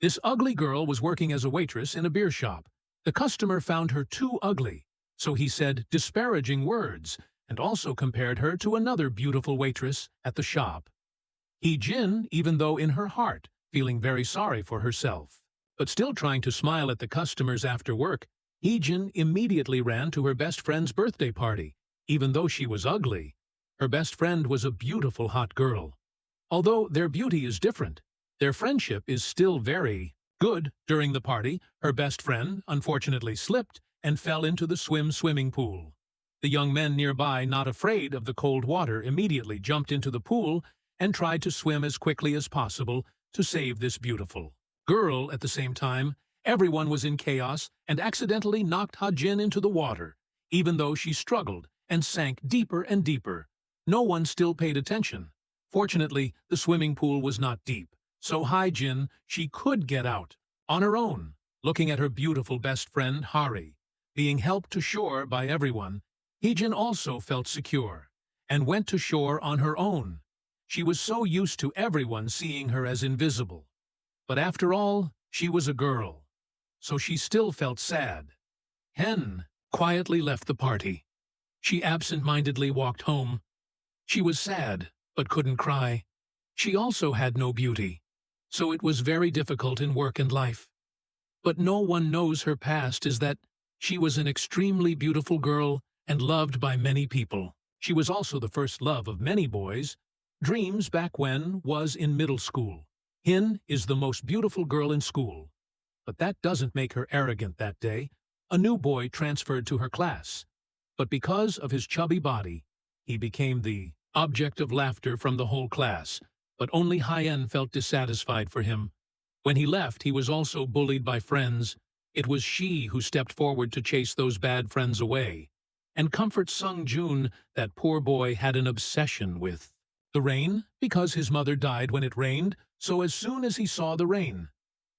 This ugly girl was working as a waitress in a beer shop. The customer found her too ugly, so he said disparaging words and also compared her to another beautiful waitress at the shop. Hee-jin, even though in her heart, feeling very sorry for herself, but still trying to smile at the customers after work, Hee-jin immediately ran to her best friend's birthday party. Even though she was ugly, her best friend was a beautiful hot girl. Although their beauty is different, their friendship is still very good. During the party, her best friend unfortunately slipped and fell into the swimming pool. The young men nearby, not afraid of the cold water, immediately jumped into the pool and tried to swim as quickly as possible to save this beautiful girl. At the same time, everyone was in chaos and accidentally knocked Ha-jin into the water. Even though she struggled and sank deeper and deeper, no one still paid attention. Fortunately, the swimming pool was not deep, so Ha-jin, she could get out on her own. Looking at her beautiful best friend Hari being helped to shore by everyone, Hee-jin also felt secure and went to shore on her own. She was so used to everyone seeing her as invisible. But after all, she was a girl, so she still felt sad. Hen quietly left the party. She absent-mindedly walked home. She was sad, but couldn't cry. She also had no beauty, so it was very difficult in work and life. But no one knows her past is that she was an extremely beautiful girl and loved by many people. She was also the first love of many boys' dreams back when was in middle school. Hin is the most beautiful girl in school. But that doesn't make her arrogant. That day, a new boy transferred to her class. But because of his chubby body, he became the object of laughter from the whole class. But only Hyen felt dissatisfied for him. When he left, he was also bullied by friends. It was she who stepped forward to chase those bad friends away and comfort Sung-jun. That poor boy had an obsession with the rain because his mother died when it rained, so as soon as he saw the rain,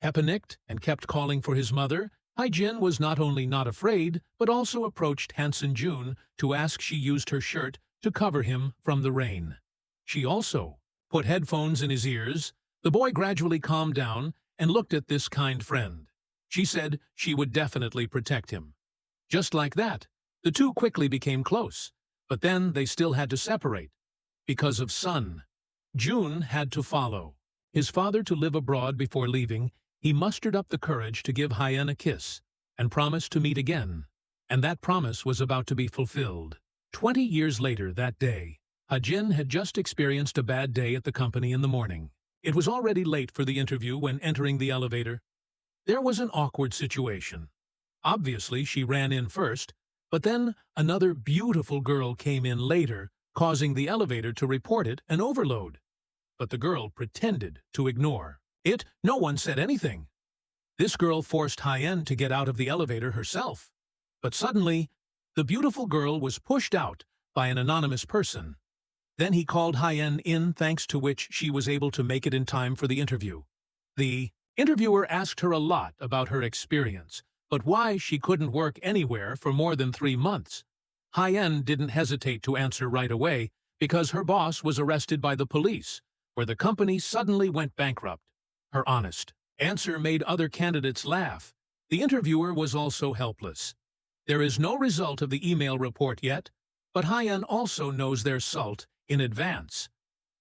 he panicked and kept calling for his mother. Hye-jin was not only not afraid, but also approached Han-jun to ask she used her shirt to cover him from the rain. She also put headphones in his ears. The boy gradually calmed down and looked at this kind friend. She said she would definitely protect him. Just like that, the two quickly became close, but then they still had to separate. Because of Sun, June had to follow his father to live abroad. Before leaving, he mustered up the courage to give Hyen a kiss and promised to meet again. And that promise was about to be fulfilled. 20 years later that day, Ha-jin had just experienced a bad day at the company in the morning. It was already late for the interview when entering the elevator. There was an awkward situation. Obviously, she ran in first, but then another beautiful girl came in later, causing the elevator to report it an overload. But the girl pretended to ignore it. No one said anything. This girl forced Hyen to get out of the elevator herself. But suddenly, the beautiful girl was pushed out by an anonymous person. Then he called Hyen in, thanks to which she was able to make it in time for the interview. The interviewer asked her a lot about her experience, but why she couldn't work anywhere for more than 3 months. Hyen didn't hesitate to answer right away because her boss was arrested by the police, where the company suddenly went bankrupt. Her honest answer made other candidates laugh. The interviewer was also helpless. There is no result of the email report yet, but Hyen also knows their result in advance.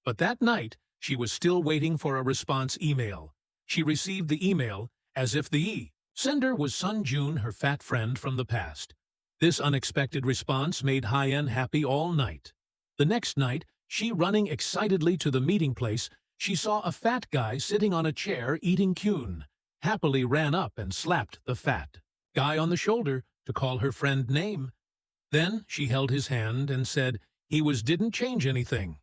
But that night, she was still waiting for a response email. She received the email as if the sender was Sun-jun, her fat friend from the past. This unexpected response made Hyen happy all night. The next night, she running excitedly to the meeting place, she saw a fat guy sitting on a chair eating kyun. Happily ran up and slapped the fat guy on the shoulder to call her friend name. Then she held his hand and said he didn't change anything.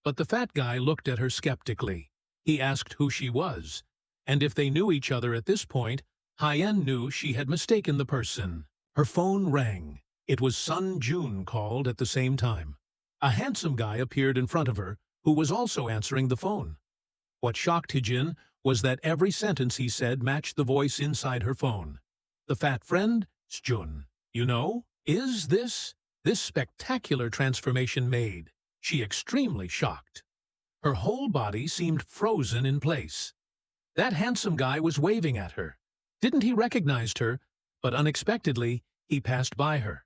But the fat guy looked at her skeptically. He asked who she was, and if they knew each other. At this point, Hyen knew she had mistaken the person. Her phone rang. It was Sun-jun called at the same time. A handsome guy appeared in front of her, who was also answering the phone. What shocked Hee-jin was that every sentence he said matched the voice inside her phone. The fat friend, Jun. You know, is this spectacular transformation made? She extremely shocked. Her whole body seemed frozen in place. That handsome guy was waving at her. Didn't he recognize her? But unexpectedly, he passed by her.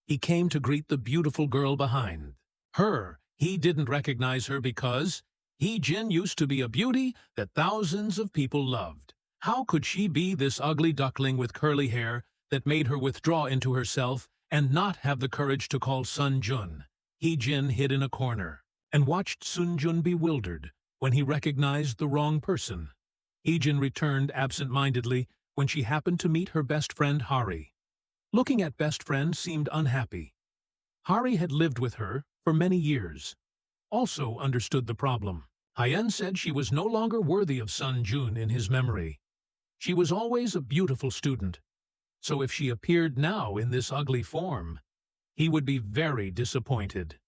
He came to greet the beautiful girl behind her. He didn't recognize her because Jin used to be a beauty that thousands of people loved. How could she be this ugly duckling with curly hair that made her withdraw into herself and not have the courage to call Sun Jun? Jin hid in a corner and watched Sun Jun bewildered when he recognized the wrong person. Jin returned absent-mindedly when she happened to meet her best friend Hari. Looking at best friend seemed unhappy. Hari had lived with her for many years. Also understood the problem. Hyen said she was no longer worthy of Sun Jun in his memory. She was always a beautiful student, so if she appeared now in this ugly form, he would be very disappointed.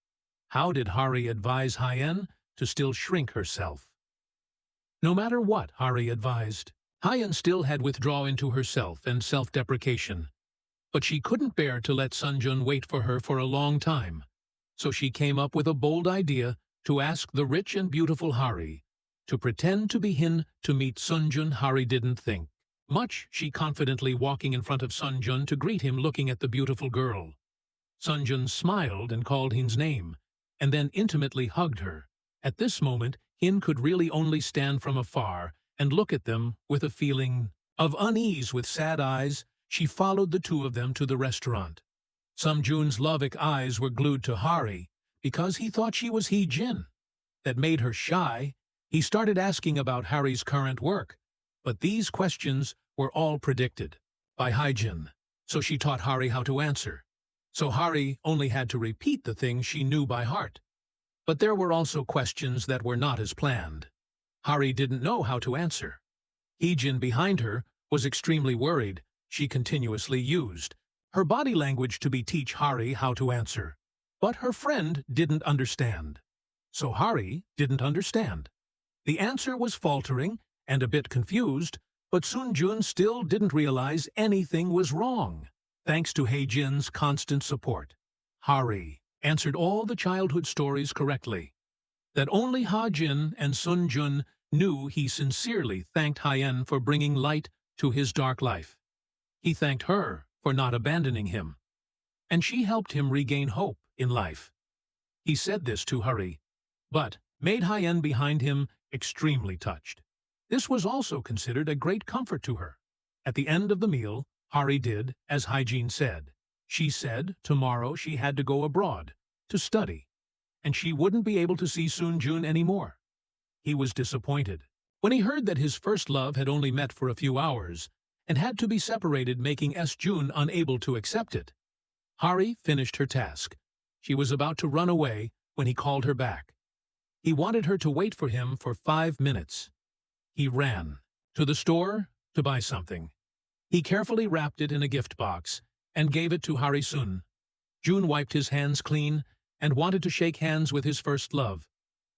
How did Hari advise Hyen to still shrink herself? No matter what Hari advised, Hyen still had withdraw into herself and self-deprecation. But she couldn't bear to let Sun Jun wait for her for a long time, so she came up with a bold idea to ask the rich and beautiful Hari to pretend to be Hin to meet Sun Jun. Hari didn't think much, she confidently walking in front of Sun Jun to greet him looking at the beautiful girl. Sun Jun smiled and called Hin's name, and then intimately hugged her. At this moment, Hin could really only stand from afar and look at them with a feeling of unease. With sad eyes, she followed the two of them to the restaurant. Sun Jun's loving eyes were glued to Hari because he thought she was Jin. That made her shy. He started asking about Hari's current work, but these questions were all predicted by Jin, so she taught Hari how to answer. So Hari only had to repeat the things she knew by heart. But there were also questions that were not as planned. Hari didn't know how to answer. Jin behind her was extremely worried. She continuously used her body language to teach Hari how to answer. But her friend didn't understand. So Hari didn't understand. The answer was faltering and a bit confused, but Sun Jun still didn't realize anything was wrong. Thanks to Jin's constant support, Hari answered all the childhood stories correctly. That only Jin and Sun Jun knew. He sincerely thanked Hyen for bringing light to his dark life. He thanked her for not abandoning him, and she helped him regain hope in life. He said this to Hari, but made Hyen behind him extremely touched. This was also considered a great comfort to her. At the end of the meal, Hari did as Jin said. She said tomorrow she had to go abroad to study, and she wouldn't be able to see Sun Jun anymore. He was disappointed when he heard that his first love had only met for a few hours and had to be separated, making Jun unable to accept it. Hari finished her task. She was about to run away when he called her back. He wanted her to wait for him for 5 minutes. He ran to the store to buy something. He carefully wrapped it in a gift box and gave it to Hari Sun. Jun wiped his hands clean and wanted to shake hands with his first love.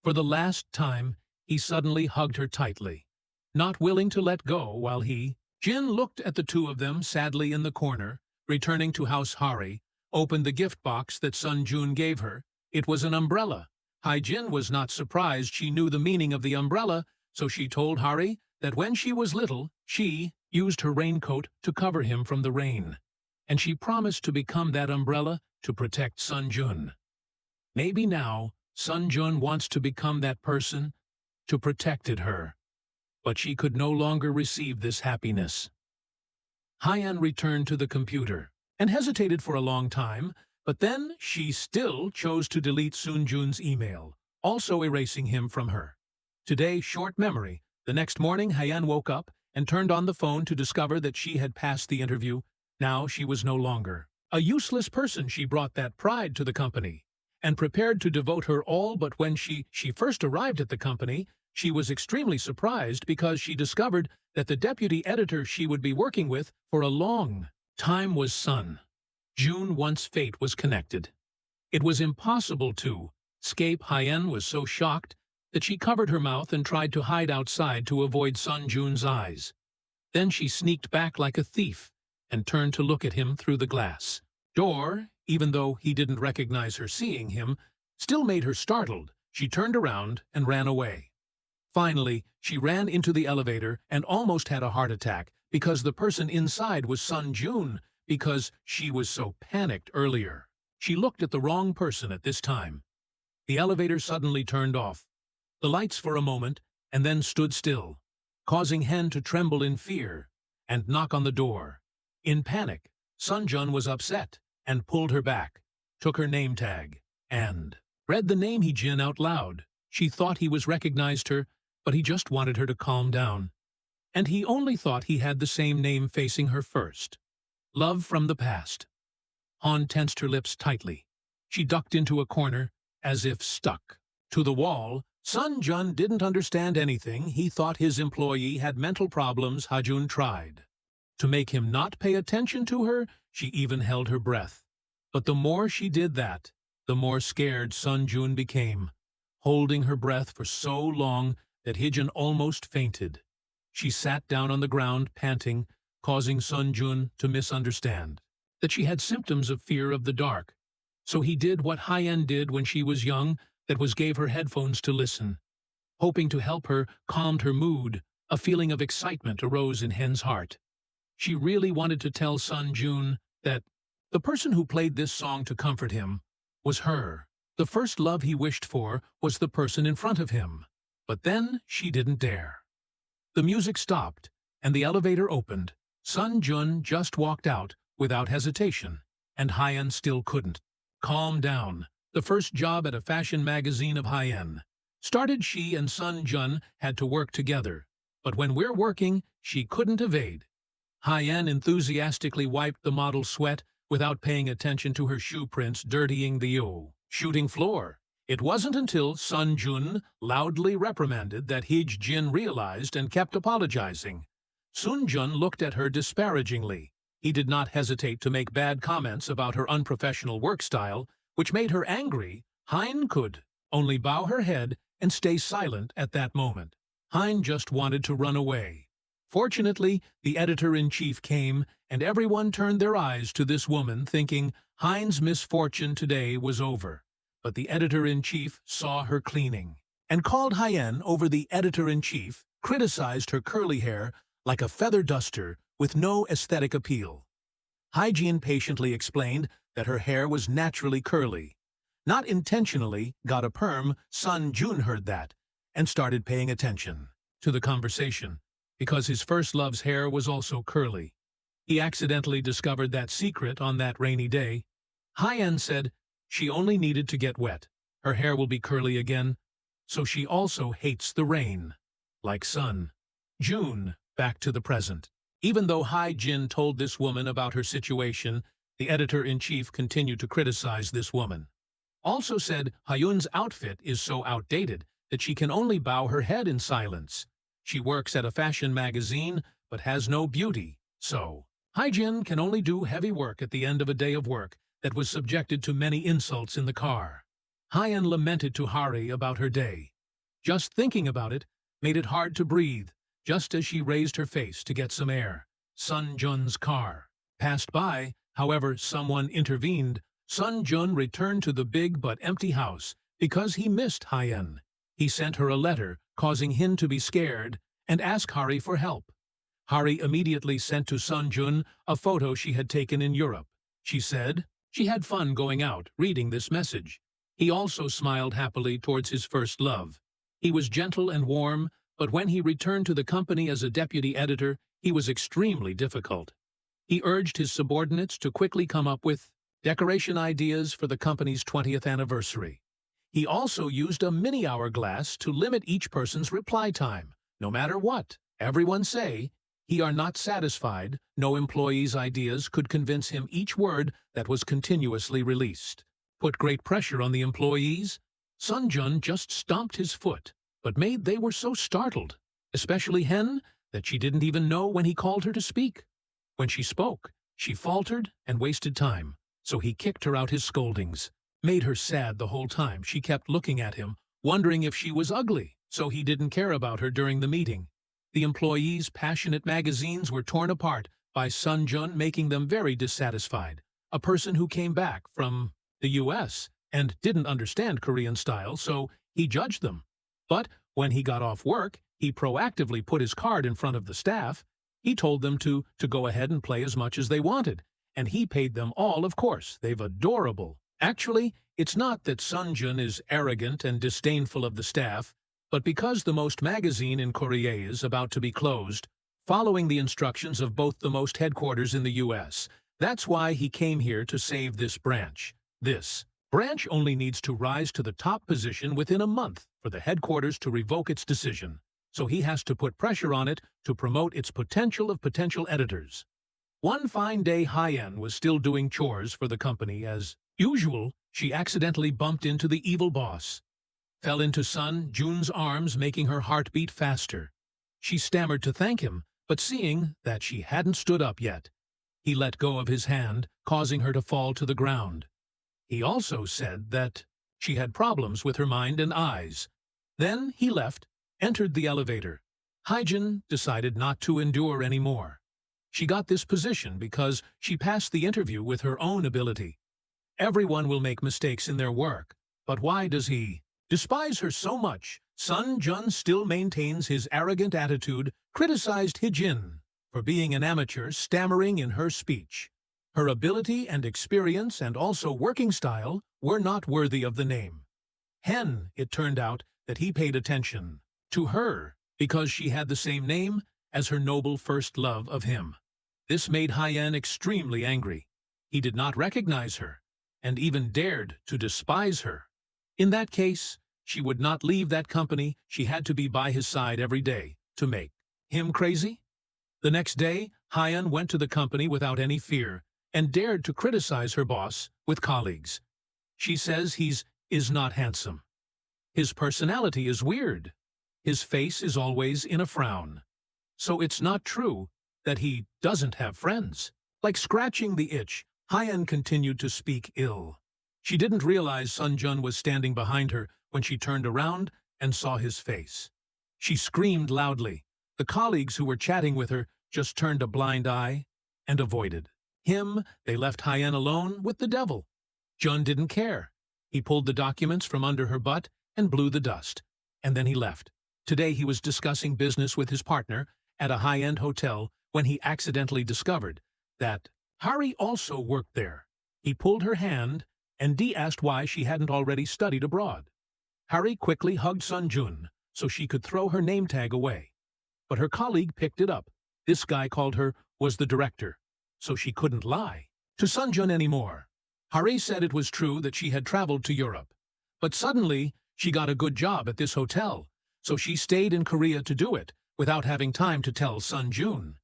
For the last time, he suddenly hugged her tightly, not willing to let go while Jin looked at the two of them sadly in the corner. Returning to house, Hari opened the gift box that Sun Jun gave her. It was an umbrella. Jin was not surprised. She knew the meaning of the umbrella, so she told Hari that when she was little, she used her raincoat to cover him from the rain, and she promised to become that umbrella to protect Sun Jun. Maybe now Sun Jun wants to become that person to protect her, but she could no longer receive this happiness. Hyen returned to the computer and hesitated for a long time, but then she still chose to delete Sun Jun's email, also erasing him from her. Today, short memory. The next morning, Hyen woke up and turned on the phone to discover that she had passed the interview. Now she was no longer a useless person. She brought that pride to the company and prepared to devote her all. But when she first arrived at the company, she was extremely surprised because she discovered that the deputy editor she would be working with for a long time was Sun Jun. Once fate was connected, it was impossible to escape. Hyen was so shocked that she covered her mouth and tried to hide outside to avoid Sun Jun's eyes. Then she sneaked back like a thief and turned to look at him through the glass door. Even though he didn't recognize her, seeing him still made her startled. She turned around and ran away. Finally, she ran into the elevator and almost had a heart attack because the person inside was Sun Jun, because she was so panicked earlier. She looked at the wrong person at this time. The elevator suddenly turned off. The lights for a moment, and then stood still, causing Hen to tremble in fear and knock on the door. In panic, Sun Jun was upset and pulled her back, took her name tag, and read the name He Jin out loud. She thought he was recognized her, but he just wanted her to calm down. And he only thought he had the same name facing her first. Love from the past. Han tensed her lips tightly. She ducked into a corner, as if stuck to the wall. Sun Jun didn't understand anything. He thought his employee had mental problems. Hajun tried to make him not pay attention to her. She even held her breath. But the more she did that, the more scared Sun Jun became, holding her breath for so long that Hijin almost fainted. She sat down on the ground, panting, causing Sun Jun to misunderstand that she had symptoms of fear of the dark. So he did what Hyen did when she was young, that was gave her headphones to listen. Hoping to help her, calmed her mood. A feeling of excitement arose in Hen's heart. She really wanted to tell Sun Jun that the person who played this song to comfort him was her. The first love he wished for was the person in front of him. But then she didn't dare. The music stopped, and the elevator opened. Sun Jun just walked out without hesitation, and Hyen still couldn't. Calm down. The first job at a fashion magazine of Hyen. Started she and Sun Jun had to work together, but when we're working, she couldn't evade. Hyen enthusiastically wiped the model's sweat without paying attention to her shoe prints dirtying the shooting floor. It wasn't until Sun Jun loudly reprimanded that Hij Jin realized and kept apologizing. Sun Jun looked at her disparagingly. He did not hesitate to make bad comments about her unprofessional work style, which made her angry. Hein could only bow her head and stay silent at that moment. Hein just wanted to run away. Fortunately, the editor-in-chief came, and everyone turned their eyes to this woman, thinking Hein's misfortune today was over. But the editor-in-chief saw her cleaning and called Hyen over. The editor-in-chief criticized her curly hair like a feather duster with no aesthetic appeal. Hygiene patiently explained that her hair was naturally curly, not intentionally got a perm. Sun Jun heard that and started paying attention to the conversation because his first love's hair was also curly. He accidentally discovered that secret on that rainy day. Hyen said she only needed to get wet. Her hair will be curly again, so she also hates the rain. Like Sun Jun, back to the present. Even though Hai Jin told this woman about her situation, the editor-in-chief continued to criticize this woman. Also said Hyun's outfit is so outdated that she can only bow her head in silence. She works at a fashion magazine but has no beauty, so Hai-jin can only do heavy work at the end of a day of work that was subjected to many insults in the car. Hyen lamented to Hari about her day. Just thinking about it made it hard to breathe, just as she raised her face to get some air. Sun Jun's car passed by. However, someone intervened. Sun Jun returned to the big but empty house because he missed Hyen. He sent her a letter, causing Hin to be scared and ask Hari for help. Hari immediately sent to Sun Jun a photo she had taken in Europe. She said she had fun going out reading this message. He also smiled happily towards his first love. He was gentle and warm, but when he returned to the company as a deputy editor, he was extremely difficult. He urged his subordinates to quickly come up with decoration ideas for the company's 20th anniversary. He also used a mini hourglass to limit each person's reply time. No matter what everyone say, he are not satisfied. No employee's ideas could convince him each word that was continuously released. Put great pressure on the employees. Sun Jun just stomped his foot, but they were so startled, especially Hen, that she didn't even know when he called her to speak. When she spoke, she faltered and wasted time, so he kicked her out his scoldings. Made her sad the whole time. She kept looking at him, wondering if she was ugly, so he didn't care about her during the meeting. The employees' passionate magazines were torn apart by Sun Jun, making them very dissatisfied. A person who came back from the US and didn't understand Korean style, so he judged them. But When he got off work, he proactively put his card in front of the staff. He told them to go ahead and play as much as they wanted, and he paid them all, of course. They've adorable. Actually, it's not that Sunjun is arrogant and disdainful of the staff, but because the Most magazine in Korea is about to be closed, following the instructions of both the Most headquarters in the U.S., that's why he came here to save this branch. This branch only needs to rise to the top position within a month for the headquarters to revoke its decision, so he has to put pressure on it to promote its potential editors. One fine day, Hyen was still doing chores for the company. As usual, she accidentally bumped into the evil boss, fell into Sun Jun's arms, making her heart beat faster. She stammered to thank him, but seeing that she hadn't stood up yet, he let go of his hand, causing her to fall to the ground. He also said that she had problems with her mind and eyes. Then he left, entered the elevator. Hyejin decided not to endure anymore. She got this position because she passed the interview with her own ability. Everyone will make mistakes in their work, but why does he despise her so much? Sun Jun still maintains his arrogant attitude, criticized Hyejin for being an amateur, stammering in her speech. Her ability and experience and also working style were not worthy of the name. It turned out that he paid attention to her because she had the same name as her noble first love of him. This made Hyen extremely angry. He did not recognize her, and even dared to despise her. In that case, she would not leave that company. She had to be by his side every day to make him crazy. The next day, Hyen went to the company without any fear and dared to criticize her boss with colleagues. She says is not handsome. His personality is weird. His face is always in a frown. So it's not true that he doesn't have friends. Like scratching the itch, Hyen continued to speak ill. She didn't realize Sun Jun was standing behind her when she turned around and saw his face. She screamed loudly. The colleagues who were chatting with her just turned a blind eye and avoided him. They left Hyen alone with the devil. Jun didn't care. He pulled the documents from under her butt and blew the dust, and then he left. Today he was discussing business with his partner at a high-end hotel when he accidentally discovered that Hari also worked there. He pulled her hand, and Dee asked why she hadn't already studied abroad. Hari quickly hugged Sun Jun so she could throw her name tag away. But her colleague picked it up. This guy called her was the director, so she couldn't lie to Sun Jun anymore. Hari said it was true that she had traveled to Europe, but suddenly she got a good job at this hotel, so she stayed in Korea to do it without having time to tell Sun Jun.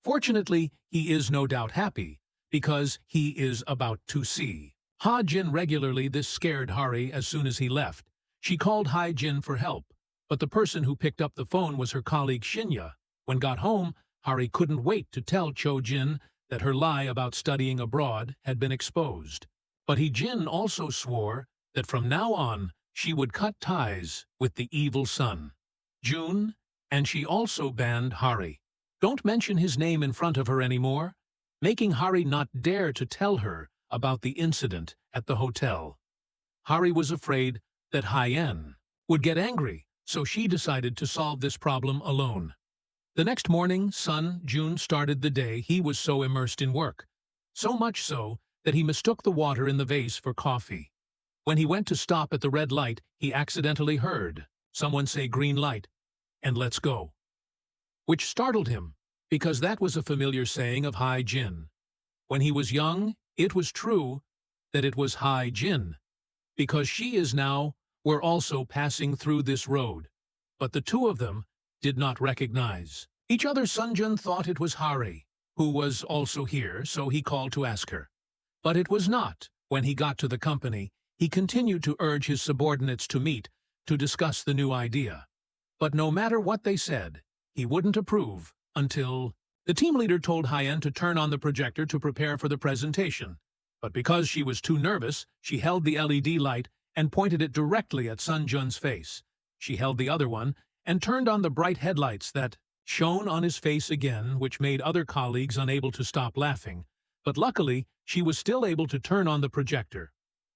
Fortunately, he is no doubt happy because he is about to see Ha Jin regularly. This scared Hari. As soon as he left, she called Hai Jin for help, but the person who picked up the phone was her colleague Shinya. When got home, Hari couldn't wait to tell Cho Jin that her lie about studying abroad had been exposed. But Jin also swore that from now on she would cut ties with the evil Sun Jun, and she also banned Hari. Don't mention his name in front of her anymore, making Hari not dare to tell her about the incident at the hotel. Hari was afraid that Hyen would get angry, so she decided to solve this problem alone. The next morning, Sun Jun started the day. He was so immersed in work, so much so that he mistook the water in the vase for coffee. When he went to stop at the red light, he accidentally heard someone say green light and let's go, which startled him because that was a familiar saying of Hai Jin. When he was young, it was true that it was Hai Jin, because she is now were also passing through this road, but the two of them did not recognize each other. Sun Jun thought it was Hari, who was also here, so he called to ask her. But it was not. When he got to the company, he continued to urge his subordinates to meet to discuss the new idea. But no matter what they said, he wouldn't approve until the team leader told Hyen to turn on the projector to prepare for the presentation. But because she was too nervous, she held the LED light and pointed it directly at Sun Jun's face. She held the other one and turned on the bright headlights that shone on his face again, which made other colleagues unable to stop laughing. But luckily, she was still able to turn on the projector.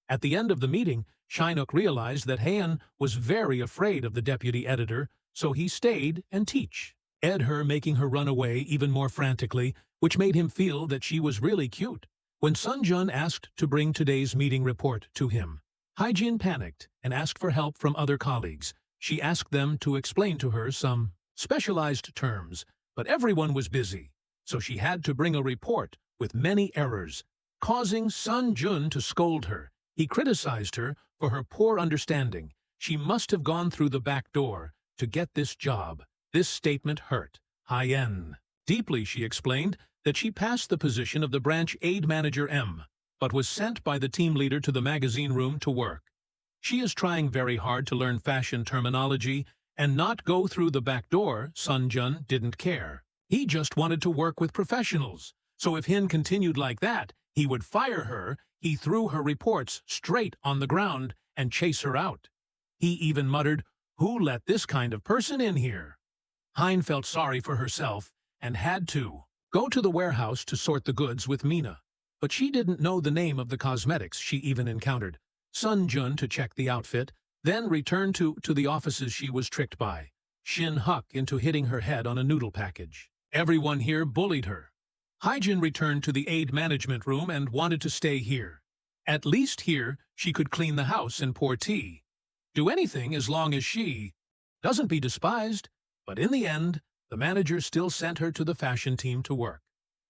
At the end of the meeting, Shinuk realized that Heian was very afraid of the deputy editor, so he stayed and teach. Her making her run away even more frantically, which made him feel that she was really cute. When Sun Jun asked to bring today's meeting report to him, Haijin panicked and asked for help from other colleagues. She asked them to explain to her some specialized terms, but everyone was busy, so she had to bring a report with many errors, causing Sun Jun to scold her. He criticized her for her poor understanding. She must have gone through the back door to get this job. This statement hurt Hien deeply. She explained that she passed the position of the branch aide manager M, but was sent by the team leader to the magazine room to work. She is trying very hard to learn fashion terminology and not go through the back door. Sun Jun didn't care. He just wanted to work with professionals. So if Hin continued like that, he would fire her. He threw her reports straight on the ground and chase her out. He even muttered, "Who let this kind of person in here?" Hein felt sorry for herself and had to go to the warehouse to sort the goods with Mina. But she didn't know the name of the cosmetics she even encountered. Sun Jun to check the outfit, then returned to the offices. She was tricked by Shin Huck into hitting her head on a noodle package. Everyone here bullied her. Haijin returned to the aid management room and wanted to stay here. At least here she could clean the house and pour tea. Do anything as long as she doesn't be despised. But in the end, the manager still sent her to the fashion team to work.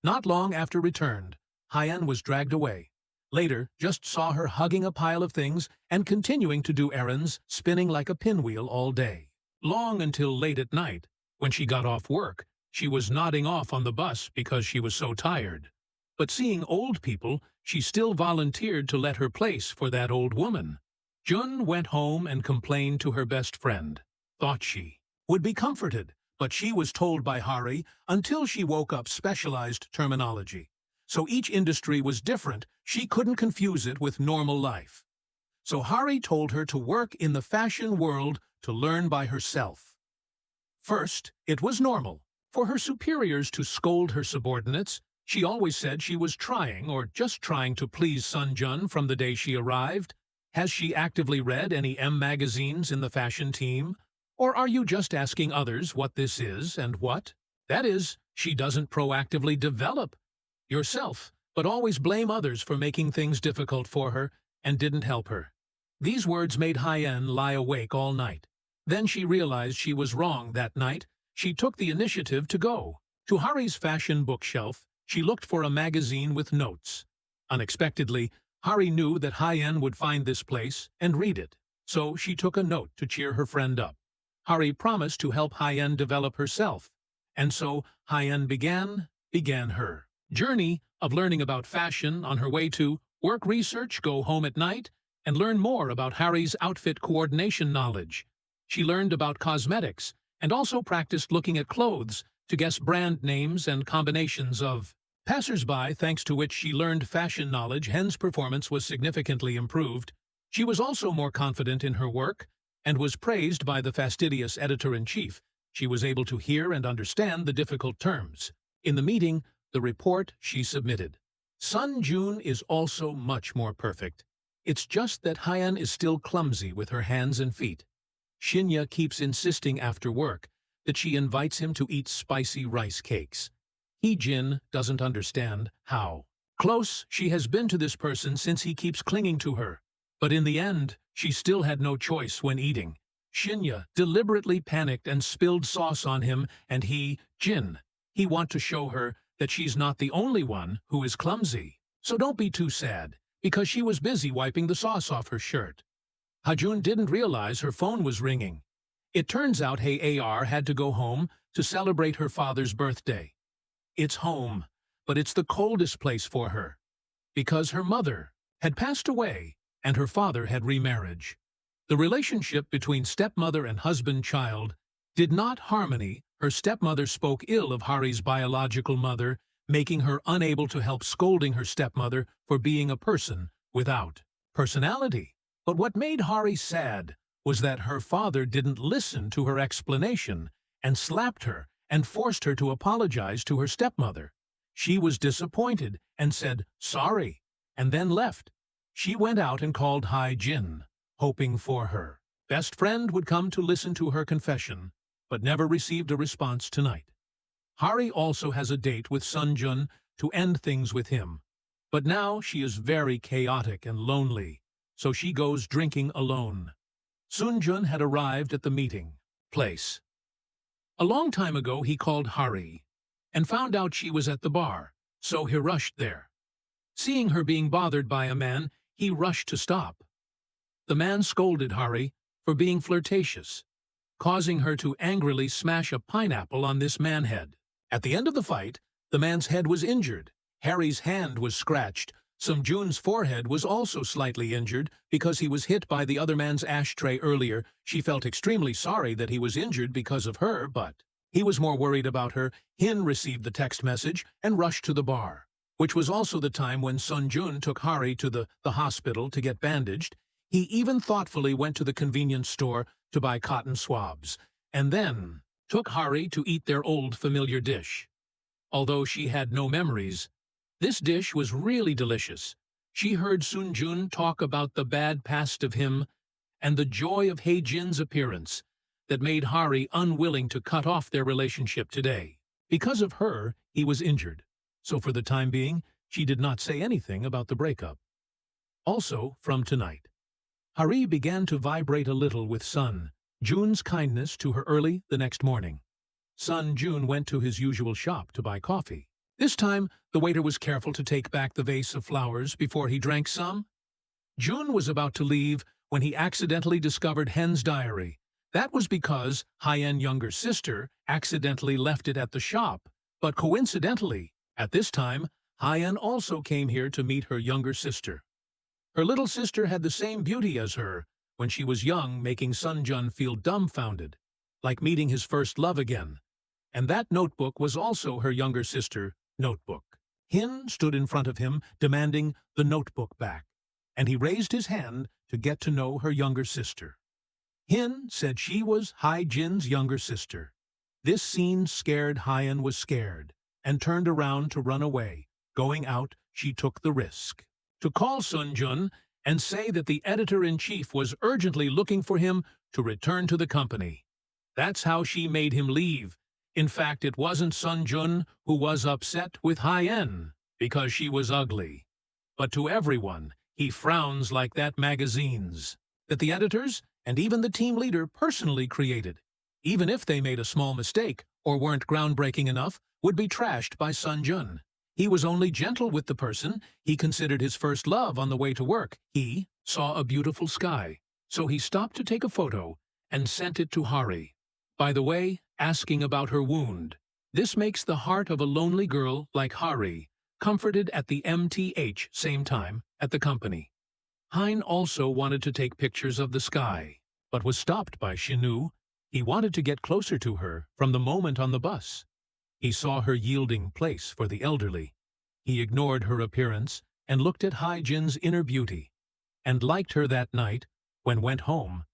Not long after returned, Hien was dragged away. Later, just saw her hugging a pile of things and continuing to do errands, spinning like a pinwheel all day. Long until late at night, when she got off work, she was nodding off on the bus because she was so tired. But seeing old people, she still volunteered to let her place for that old woman. Jun went home and complained to her best friend. Thought she would be comforted, but she was told by Hari until she woke up specialized terminology. So each industry was different. She couldn't confuse it with normal life. So Hari told her to work in the fashion world to learn by herself. First, it was normal for her superiors to scold her subordinates. She always said she was trying or just trying to please Sun Jun from the day she arrived. Has she actively read any M magazines in the fashion team? Or are you just asking others what this is and what? That is, she doesn't proactively develop yourself, but always blame others for making things difficult for her and didn't help her. These words made Hien lie awake all night. Then she realized she was wrong that night. She took the initiative to go to Hari's fashion bookshelf. She looked for a magazine with notes. Unexpectedly, Hari knew that Hien would find this place and read it, so she took a note to cheer her friend up. Hari promised to help Hien develop herself, and so Hien began her journey of learning about fashion on her way to work, research, go home at night, and learn more about Hari's outfit coordination knowledge. She learned about cosmetics and also practiced looking at clothes to guess brand names and combinations of passers-by, thanks to which she learned fashion knowledge. Hen's performance was significantly improved. She was also more confident in her work and was praised by the fastidious editor-in-chief. She was able to hear and understand the difficult terms. In the meeting, the report she submitted. Sun Jun is also much more perfect. It's just that Hien is still clumsy with her hands and feet. Shinya keeps insisting after work that she invites him to eat spicy rice cakes. Jin doesn't understand how close she has been to this person since he keeps clinging to her. But in the end, she still had no choice when eating. Shinya deliberately panicked and spilled sauce on him, and Jin, want to show her that she's not the only one who is clumsy. So don't be too sad, because she was busy wiping the sauce off her shirt. Hajun didn't realize her phone was ringing. It turns out AR had to go home to celebrate her father's birthday. It's home, but it's the coldest place for her, because her mother had passed away and her father had remarriage. The relationship between stepmother and husband-child did not harmony. Her stepmother spoke ill of Hari's biological mother, making her unable to help, scolding her stepmother for being a person without personality. But what made Hari sad was that her father didn't listen to her explanation and slapped her and forced her to apologize to her stepmother. She was disappointed and said, "Sorry," and then left. She went out and called Jin, hoping for her best friend would come to listen to her confession, but never received a response tonight. Hari also has a date with Sunjun to end things with him, but now she is very chaotic and lonely, so she goes drinking alone. Sunjun had arrived at the meeting place. A long time ago he called Hari and found out she was at the bar, so he rushed there. Seeing her being bothered by a man, he rushed to stop. The man scolded Hari for being flirtatious, causing her to angrily smash a pineapple on this man's head. At the end of the fight, the man's head was injured. Hari's hand was scratched. Sunjun's forehead was also slightly injured because he was hit by the other man's ashtray earlier. She felt extremely sorry that he was injured because of her, but he was more worried about her. Hin received the text message and rushed to the bar, which was also the time when Sunjun took Hari to the hospital to get bandaged. He even thoughtfully went to the convenience store to buy cotton swabs, and then took Hari to eat their old familiar dish. Although she had no memories, this dish was really delicious. She heard Sunjun talk about the bad past of him and the joy of Hae-jin's appearance that made Hari unwilling to cut off their relationship today. Because of her, he was injured, so for the time being, she did not say anything about the breakup. Also, from tonight, Hari began to vibrate a little with Sunjun's kindness to her early the next morning. Sunjun went to his usual shop to buy coffee. This time, the waiter was careful to take back the vase of flowers before he drank some. Jun was about to leave when he accidentally discovered Hen's diary. That was because Hyen's younger sister accidentally left it at the shop, but coincidentally, at this time, Hyen also came here to meet her younger sister. Her little sister had the same beauty as her when she was young, making Sunjun feel dumbfounded, like meeting his first love again. And that notebook was also her younger sister's notebook. Hin stood in front of him, demanding the notebook back, and he raised his hand to get to know her younger sister. Hin said she was Hae-jin's younger sister. This scene scared Hyen was scared, and turned around to run away. Going out, she took the risk to call Sunjun and say that the editor-in-chief was urgently looking for him to return to the company. That's how she made him leave. In fact, it wasn't Sunjun who was upset with Hyen because she was ugly. But to everyone, he frowns like that magazines that the editors and even the team leader personally created, even if they made a small mistake or weren't groundbreaking enough, would be trashed by Sunjun. He was only gentle with the person he considered his first love on the way to work. He saw a beautiful sky, so he stopped to take a photo and sent it to Hari. By the way, asking about her wound. This makes the heart of a lonely girl like Hari comforted at the same time at the company. Hein also wanted to take pictures of the sky, but was stopped by Shinu. He wanted to get closer to her from the moment on the bus. He saw her yielding place for the elderly. He ignored her appearance and looked at Hae-jin's inner beauty, and liked her that night. When went home,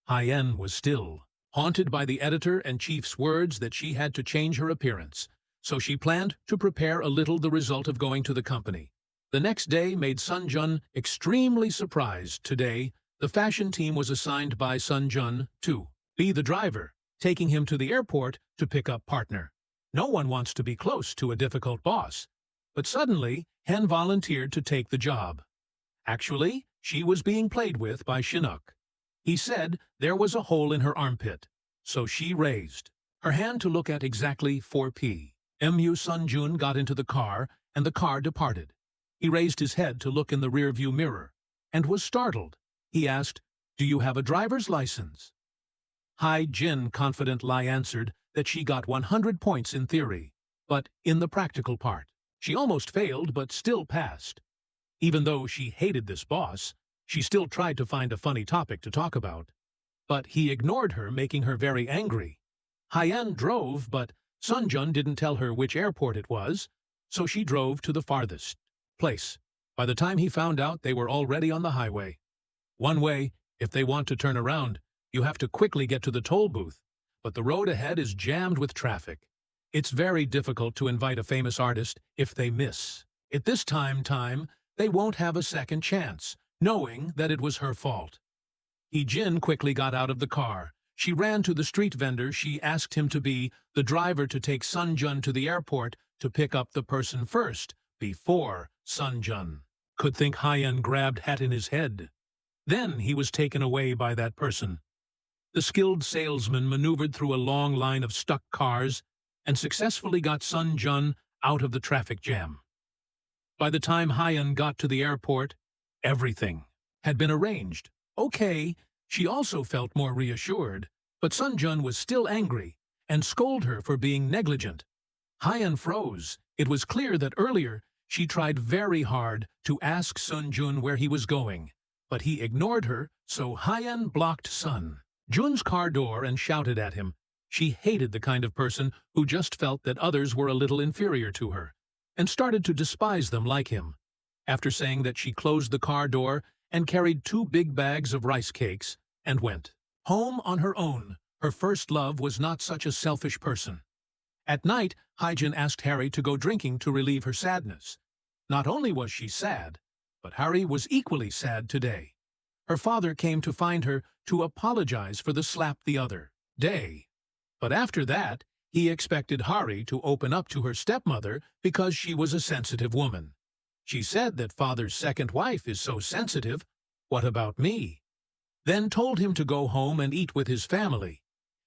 Hyen was still haunted by the editor-in-chief's words that she had to change her appearance, so she planned to prepare a little the result of going to the company. The next day made Sunjun extremely surprised. Today, the fashion team was assigned by Sunjun to be the driver, taking him to the airport to pick up partner. No one wants to be close to a difficult boss, but suddenly, Hen volunteered to take the job. Actually, she was being played with by Chinook. He said there was a hole in her armpit, so she raised her hand to look at exactly 4 p.m. Sunjun got into the car, and the car departed. He raised his head to look in the rearview mirror, and was startled. He asked, "Do you have a driver's license?" Hae-jin confidently answered that she got 100 points in theory, but in the practical part, she almost failed but still passed. Even though she hated this boss, she still tried to find a funny topic to talk about. But he ignored her, making her very angry. Hyen drove, but Sunjun didn't tell her which airport it was, so she drove to the farthest place. By the time he found out, they were already on the highway. One way, if they want to turn around, you have to quickly get to the toll booth, but the road ahead is jammed with traffic. It's very difficult to invite a famous artist if they miss. At this time, they won't have a second chance, knowing that it was her fault. Jin quickly got out of the car. She ran to the street vendor. She asked him to be the driver to take Sunjun to the airport to pick up the person first, before Sunjun could think. Hyen grabbed hat in his head. Then he was taken away by that person. The skilled salesman maneuvered through a long line of stuck cars and successfully got Sunjun out of the traffic jam. By the time Hyen got to the airport, everything had been arranged. Okay, she also felt more reassured, but Sunjun was still angry and scolded her for being negligent. Hyen froze. It was clear that earlier she tried very hard to ask Sunjun where he was going, but he ignored her, so Hyen blocked Sunjun's car door and shouted at him. She hated the kind of person who just felt that others were a little inferior to her, and started to despise them like him. After saying that, she closed the car door and carried 2 big bags of rice cakes and went home on her own. Her first love was not such a selfish person. At night, Hyejin asked Harry to go drinking to relieve her sadness. Not only was she sad, but Harry was equally sad today. Her father came to find her to apologize for the slap the other day. But after that, he expected Harry to open up to her stepmother because she was a sensitive woman. She said that father's second wife is so sensitive. What about me? Then told him to go home and eat with his family.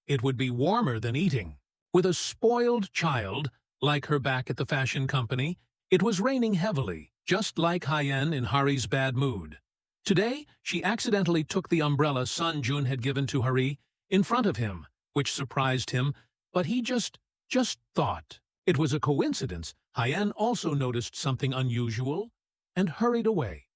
It would be warmer than eating with a spoiled child like her back at the fashion company. It was raining heavily, just like Hyen in Harry's bad mood. Today, she accidentally took the umbrella Sunjun had given to Harry in front of him, which surprised him, but he just thought it was a coincidence. Hyen also noticed something unusual and hurried away.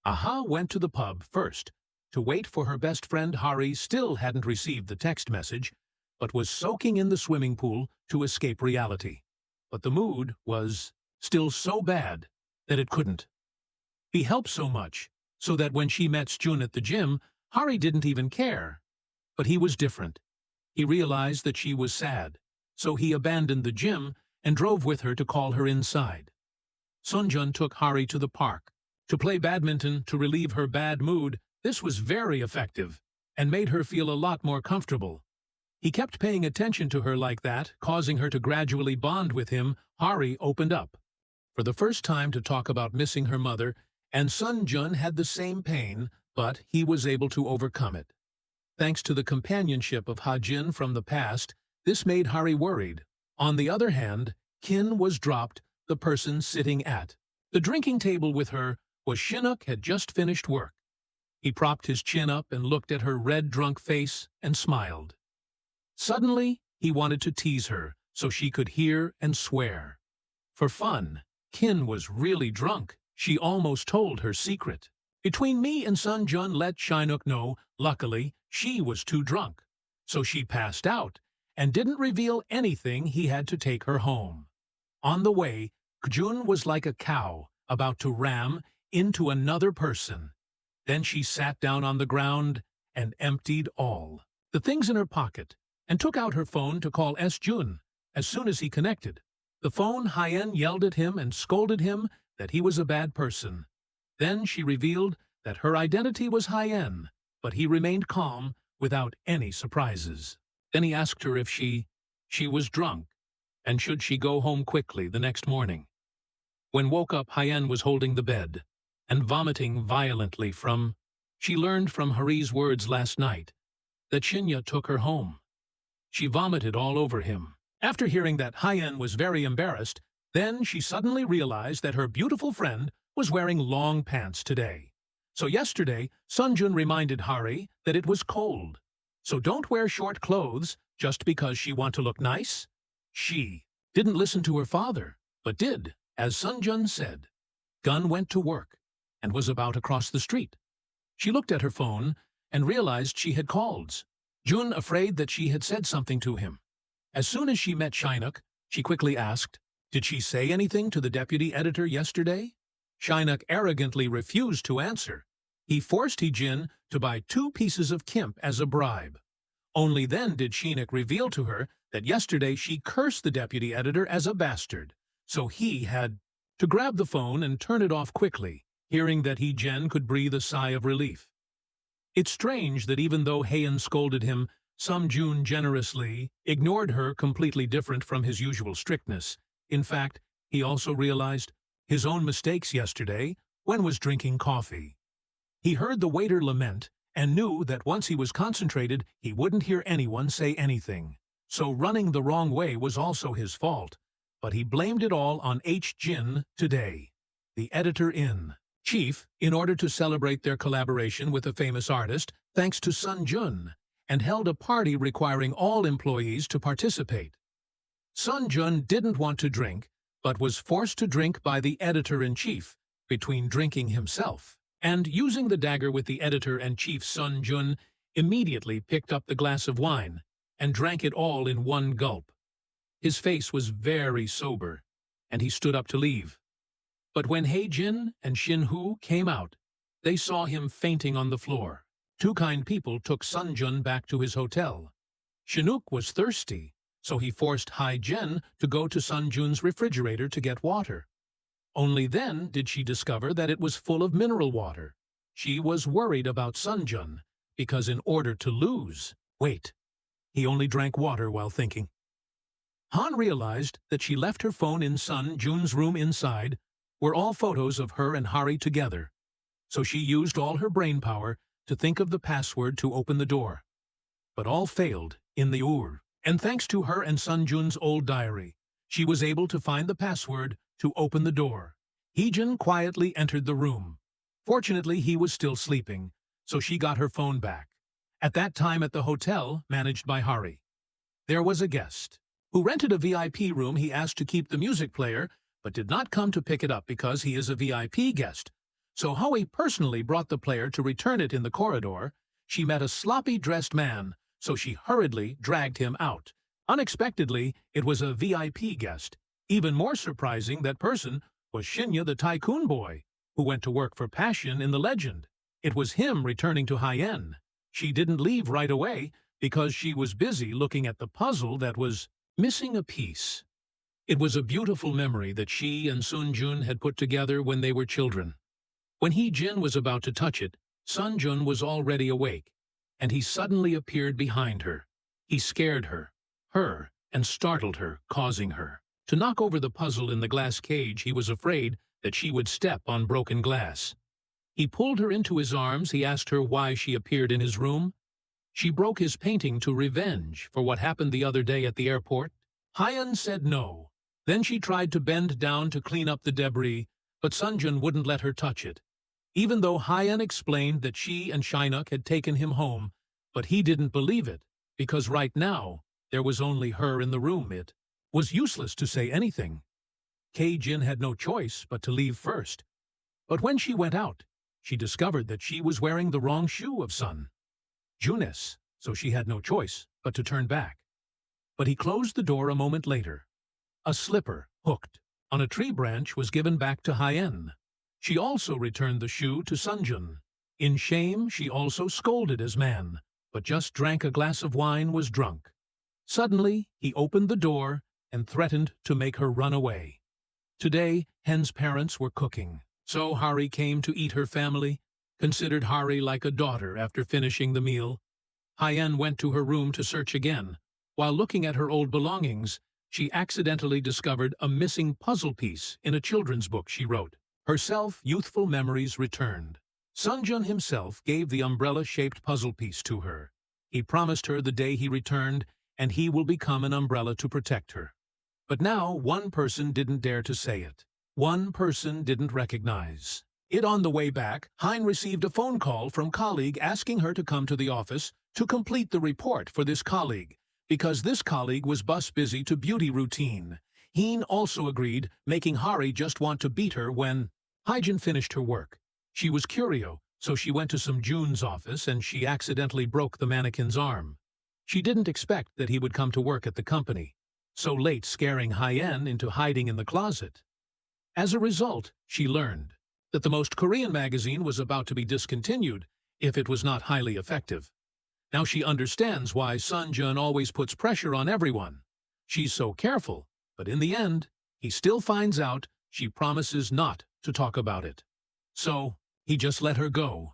Aha went to the pub first to wait for her best friend. Harry still hadn't received the text message, but was soaking in the swimming pool to escape reality. But the mood was still so bad that it couldn't be helped so much, so that when she met Jun at the gym, Harry didn't even care. But he was different. He realized that she was sad, so he abandoned the gym and drove with her to call her inside. Sunjun took Harry to the park to play badminton to relieve her bad mood. This was very effective and made her feel a lot more comfortable. He kept paying attention to her like that, causing her to gradually bond with him. Harry opened up for the first time to talk about missing her mother, and Sunjun had the same pain, but he was able to overcome it. Thanks to the companionship of Hyejin from the past, this made Harry worried. On the other hand, Kin was dropped. The person sitting at the drinking table with her was Chinook. Had just finished work. He propped his chin up and looked at her red, drunk face and smiled. Suddenly, he wanted to tease her so she could hear and swear. For fun, Kin was really drunk. She almost told her secret. Between me and Sunjun, let Chinook know. Luckily, she was too drunk, so she passed out and didn't reveal anything. He had to take her home. On the way, Jun was like a cow about to ram into another person. Then she sat down on the ground and emptied all the things in her pocket and took out her phone to call Jun. As soon as he connected the phone, Hyen yelled at him and scolded him that he was a bad person. Then she revealed that her identity was Hyen, but he remained calm without any surprises. Then he asked her if she was drunk, and should she go home quickly the next morning. When woke up, Hyen was holding the bed and vomiting violently from. She learned from Harry's words last night that Shinya took her home. She vomited all over him. After hearing that, Hyen was very embarrassed. Then she suddenly realized that her beautiful friend was wearing long pants today. So yesterday, Sunjun reminded Harry that it was cold. So don't wear short clothes just because she want to look nice. She didn't listen to her father, but did as Sunjun said. Gun went to work and was about to cross the street. She looked at her phone and realized she had called Jun, afraid that she had said something to him. As soon as she met Chinook, she quickly asked, "Did she say anything to the deputy editor yesterday?" Chinook arrogantly refused to answer. He forced Hyejin to buy 2 pieces of kimp as a bribe. Only then did Chinook reveal to her that yesterday she cursed the deputy editor as a bastard. So he had to grab the phone and turn it off quickly. Hearing that, Hyejin could breathe a sigh of relief. It's strange that even though Heian scolded him, Jun generously ignored her, completely different from his usual strictness. In fact, he also realized his own mistakes yesterday when was drinking coffee. He heard the waiter lament and knew that once he was concentrated, he wouldn't hear anyone say anything. So running the wrong way was also his fault. But he blamed it all on Jin today, the editor-in-chief, in order to celebrate their collaboration with a famous artist, thanks to Jun, and held a party requiring all employees to participate. Jun didn't want to drink, but was forced to drink by the editor-in-chief, between drinking himself and using the dagger with the editor-in-chief. Jun immediately picked up the glass of wine and drank it all in one gulp. His face was very sober, and he stood up to leave. But when Jin and Hu came out, they saw him fainting on the floor. Two kind people took Jun back to his hotel. Chinook was thirsty, so he forced Jin to go to Jun's refrigerator to get water. Only then did she discover that it was full of mineral water. She was worried about Jun, because in order to lose weight, he only drank water while thinking. Han realized that she left her phone in Jun's room. Inside were all photos of her and Hari together, so she used all her brain power to think of the password to open the door. But all failed in the and thanks to her and Jun's old diary, she was able to find the password to open the door. Jin quietly entered the room. Fortunately, he was still sleeping, so she got her phone back. At that time at the hotel, managed by Hari, there was a guest who rented a VIP room. He asked to keep the music player, but did not come to pick it up because he is a VIP guest. So Howie personally brought the player to return it in the corridor. She met a sloppy-dressed man, so she hurriedly dragged him out. Unexpectedly, it was a VIP guest. Even more surprising, that person was Shinya the tycoon boy, who went to work for Passion in the legend. It was him returning to Hien. She didn't leave right away because she was busy looking at the puzzle that was missing a piece. It was a beautiful memory that she and Jun had put together when they were children. When Jin was about to touch it, Jun was already awake, and he suddenly appeared behind her. He scared her, and startled her, causing her to knock over the puzzle in the glass cage. He was afraid that she would step on broken glass. He pulled her into his arms. He asked her why she appeared in his room. She broke his painting to revenge for what happened the other day at the airport. Hien said no. Then she tried to bend down to clean up the debris, but Jun wouldn't let her touch it. Even though Hien explained that she and Shinnok had taken him home, but he didn't believe it, because right now there was only her in the room. It was useless to say anything. Jin had no choice but to leave first. But when she went out, she discovered that she was wearing the wrong shoe of Jun's, so she had no choice but to turn back. But he closed the door a moment later. A slipper, hooked on a tree branch, was given back to Hien. She also returned the shoe to Jun. In shame, she also scolded his man, but just drank a glass of wine, was drunk. Suddenly, he opened the door and threatened to make her run away. Today, Hen's parents were cooking, so Hari came to eat. Her family considered Hari like a daughter. After finishing the meal, Hien went to her room to search again. While looking at her old belongings, she accidentally discovered a missing puzzle piece in a children's book she wrote. Herself, youthful memories returned. Jun himself gave the umbrella-shaped puzzle piece to her. He promised her the day he returned, and he will become an umbrella to protect her. But now one person didn't dare to say it. One person didn't recognize it. On the way back, Hein received a phone call from colleague asking her to come to the office to complete the report for this colleague, because this colleague was busy to beauty routine. Hein also agreed, making Hari just want to beat her when Jin finished her work. She was curious, so she went to Jun's office and she accidentally broke the mannequin's arm. She didn't expect that he would come to work at the company so late, scaring Hien into hiding in the closet. As a result, she learned that the most Korean magazine was about to be discontinued if it was not highly effective. Now she understands why Jun always puts pressure on everyone. She's so careful, but in the end, he still finds out. She promises not to talk about it. So, he just let her go.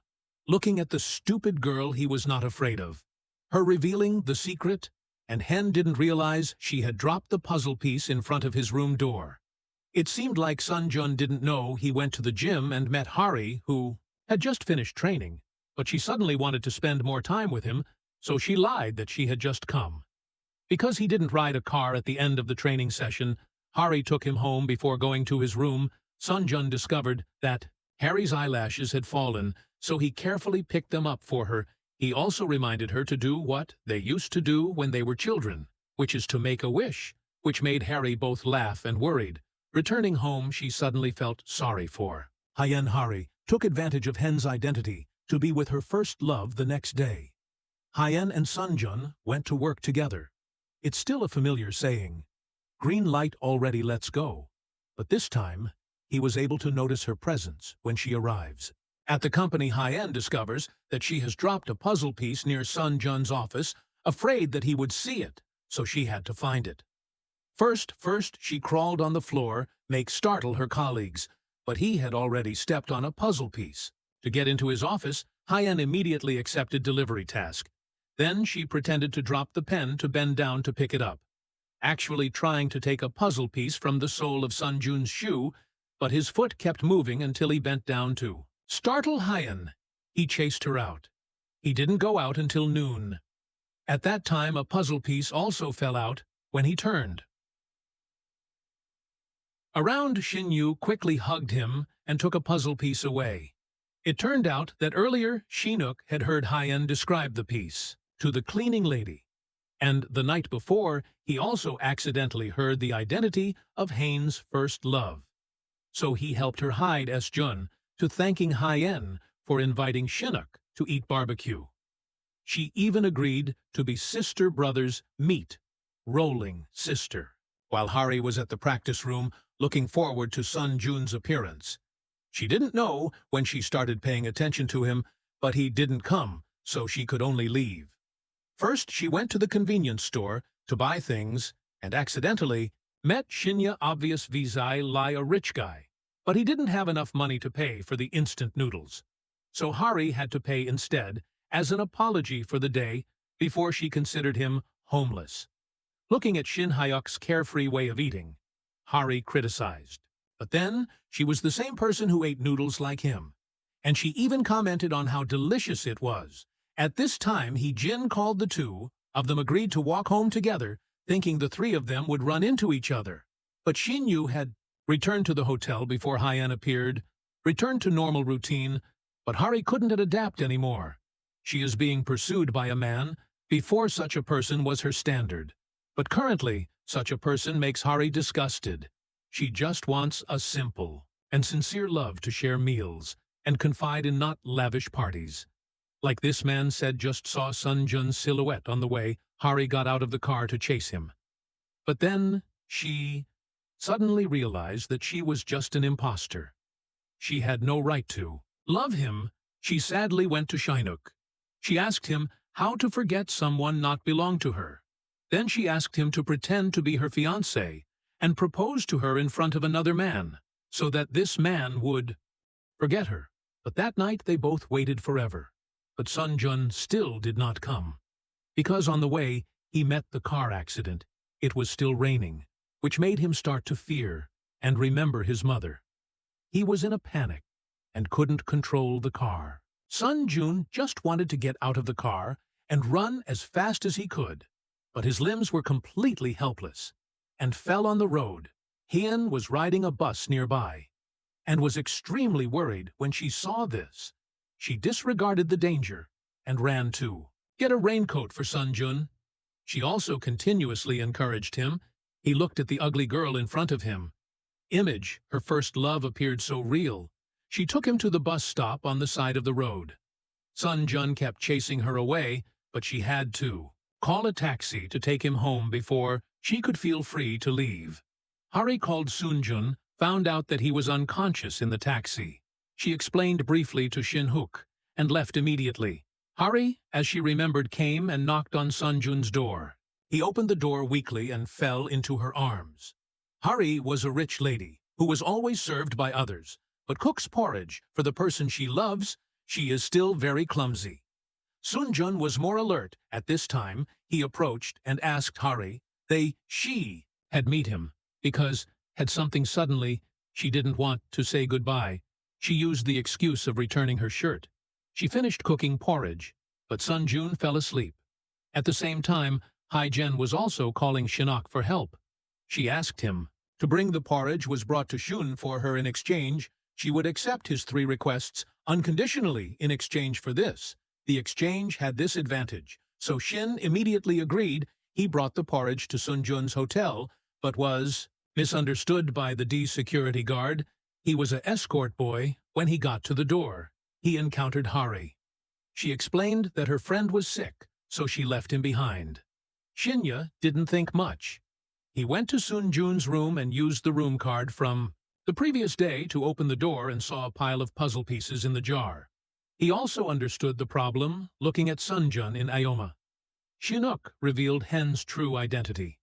looking at the stupid girl he was not afraid of, her revealing the secret, and Hen didn't realize she had dropped the puzzle piece in front of his room door. It seemed like Sunjun didn't know he went to the gym and met Hari, who had just finished training, but she suddenly wanted to spend more time with him, so she lied that she had just come. Because he didn't ride a car at the end of the training session, Hari took him home before going to his room. Sunjun discovered that Harry's eyelashes had fallen, so he carefully picked them up for her. He also reminded her to do what they used to do when they were children, which is to make a wish, which made Harry both laugh and worried. Returning home, she suddenly felt sorry for Hyen. Hari took advantage of Hen's identity to be with her first love the next day. Hyen and Sunjun went to work together. It's still a familiar saying, "Green light already, let's go." But this time, he was able to notice her presence when she arrives. At the company, Hyen discovers that she has dropped a puzzle piece near Sunjun's office, afraid that he would see it, so she had to find it. First, she crawled on the floor, startle her colleagues, but he had already stepped on a puzzle piece. To get into his office, Hyen immediately accepted delivery task. Then she pretended to drop the pen to bend down to pick it up, actually trying to take a puzzle piece from the sole of Sunjun's shoe, but his foot kept moving until he bent down to startle Hyen. He chased her out. He didn't go out until noon. At that time, a puzzle piece also fell out when he turned around. Shinyu quickly hugged him and took a puzzle piece away. It turned out that earlier Chinook had heard Hyen describe the piece to the cleaning lady, and the night before he also accidentally heard the identity of Hain's first love. So he helped her hide Jun to thanking Hyen for inviting Chinook to eat barbecue. She even agreed to be sister brothers meet, rolling sister. While Hari was at the practice room looking forward to Sunjun's appearance. She didn't know when she started paying attention to him, but he didn't come, so she could only leave. First, she went to the convenience store to buy things and accidentally met Shinya obvious Vizai Lai, a rich guy, but he didn't have enough money to pay for the instant noodles. So Hari had to pay instead as an apology for the day before she considered him homeless. Looking at Shin Hyuk's carefree way of eating, Hari criticized. But then, she was the same person who ate noodles like him, and she even commented on how delicious it was. At this time, Jin called the two of them agreed to walk home together, thinking the three of them would run into each other. But Shinyu had returned to the hotel before Hyen appeared, returned to normal routine, but Hari couldn't adapt anymore. She is being pursued by a man. Before, such a person was her standard. But currently, such a person makes Hari disgusted. She just wants a simple and sincere love to share meals and confide in, not lavish parties. Like this man said just saw Sunjun's silhouette on the way. Hari got out of the car to chase him. But then she suddenly realized that she was just an imposter. She had no right to love him. She sadly went to Chinook. She asked him how to forget someone not belong to her. Then she asked him to pretend to be her fiancé and propose to her in front of another man, so that this man would forget her. But that night they both waited forever. But Sunjun still did not come. Because on the way, he met the car accident. It was still raining, which made him start to fear and remember his mother. He was in a panic and couldn't control the car. Sunjun just wanted to get out of the car and run as fast as he could. But his limbs were completely helpless and fell on the road. Hyen was riding a bus nearby and was extremely worried when she saw this. She disregarded the danger and ran to get a raincoat for Sunjun. She also continuously encouraged him. He looked at the ugly girl in front of him. Image, her first love, appeared so real. She took him to the bus stop on the side of the road. Sunjun kept chasing her away, but she had to call a taxi to take him home before she could feel free to leave. Hari called Sunjun, found out that he was unconscious in the taxi. She explained briefly to Shin-hook and left immediately. Hari, as she remembered, came and knocked on Sunjun's door. He opened the door weakly and fell into her arms. Hari was a rich lady who was always served by others, but cooks porridge for the person she loves. She is still very clumsy. Sunjun was more alert. At this time, he approached and asked Hari. She had meet him, because, had something suddenly, she didn't want to say goodbye. She used the excuse of returning her shirt. She finished cooking porridge, but Sunjun fell asleep. At the same time, Hai-jen was also calling Shinnok for help. She asked him to bring the porridge was brought to Shun for her in exchange. She would accept his 3 requests unconditionally in exchange for this. The exchange had this advantage, so Shin immediately agreed. He brought the porridge to Sunjun's hotel, but was misunderstood by the D security guard. He was an escort boy. When he got to the door, he encountered Hari. She explained that her friend was sick, so she left him behind. Shinya didn't think much. He went to Sunjun's room and used the room card from the previous day to open the door and saw a pile of puzzle pieces in the jar. He also understood the problem looking at Sunjun in Ioma. Shinnok revealed Hen's true identity.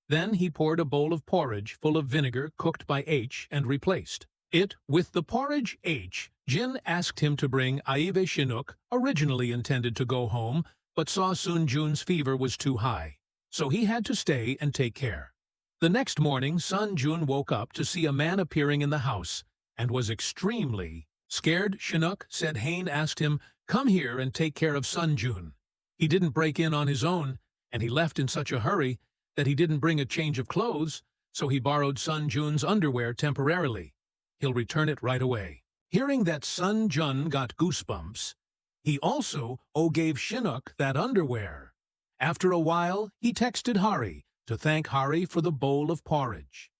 Then he poured a bowl of porridge full of vinegar cooked by H and replaced it with the porridge H. Jin asked him to bring Aive. Shinnok originally intended to go home, but saw Sunjun's fever was too high, so he had to stay and take care. The next morning, Sunjun woke up to see a man appearing in the house and was extremely scared. Shinnok said Hain asked him, "Come here and take care of Sunjun." He didn't break in on his own, and he left in such a hurry that he didn't bring a change of clothes, so he borrowed Sunjun's underwear temporarily. He'll return it right away. Hearing that Sunjun got goosebumps, he also gave Shinnok that underwear. After a while, he texted Hari to thank Hari for the bowl of porridge.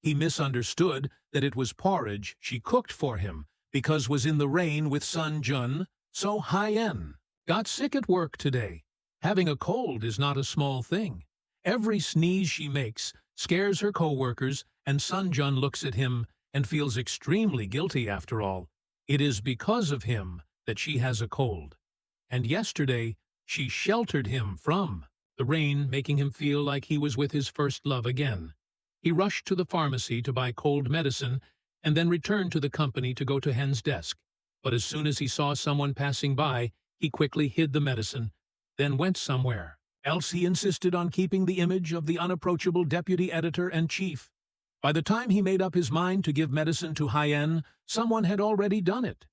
He misunderstood that it was porridge she cooked for him because was in the rain with Sunjun, so Hien got sick at work today. Having a cold is not a small thing. Every sneeze she makes scares her co-workers, and Sunjun looks at him and feels extremely guilty after all. It is because of him that she has a cold. And yesterday, she sheltered him from the rain, making him feel like he was with his first love again. He rushed to the pharmacy to buy cold medicine and then returned to the company to go to Hen's desk. But as soon as he saw someone passing by, he quickly hid the medicine, then went somewhere else. He insisted on keeping the image of the unapproachable deputy editor and chief. By the time he made up his mind to give medicine to Hien, someone had already done it.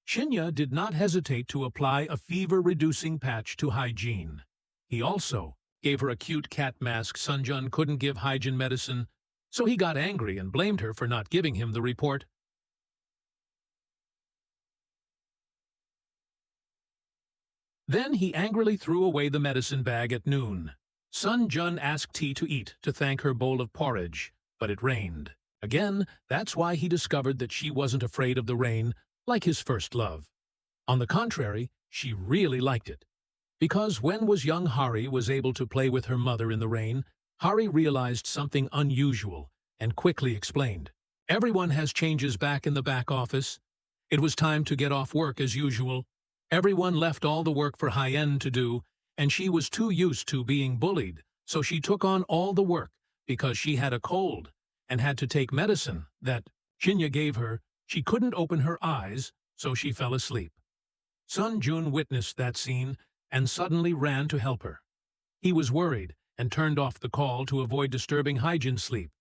Shinya did not hesitate to apply a fever-reducing patch to Hygiene. He also gave her a cute cat mask. Sunjun couldn't give Hygiene medicine, so he got angry and blamed her for not giving him the report. Then he angrily threw away the medicine bag at noon. Sunjun asked tea to eat to thank her bowl of porridge, but it rained. Again, that's why he discovered that she wasn't afraid of the rain, like his first love. On the contrary, she really liked it. Because when was young Hari was able to play with her mother in the rain, Hari realized something unusual and quickly explained. Everyone has changes back in the back office. It was time to get off work as usual. Everyone left all the work for Hien to do, and she was too used to being bullied, so she took on all the work because she had a cold and had to take medicine that Shinya gave her. She couldn't open her eyes, so she fell asleep. Sunjun witnessed that scene and suddenly ran to help her. He was worried and turned off the call to avoid disturbing Hyeon's sleep.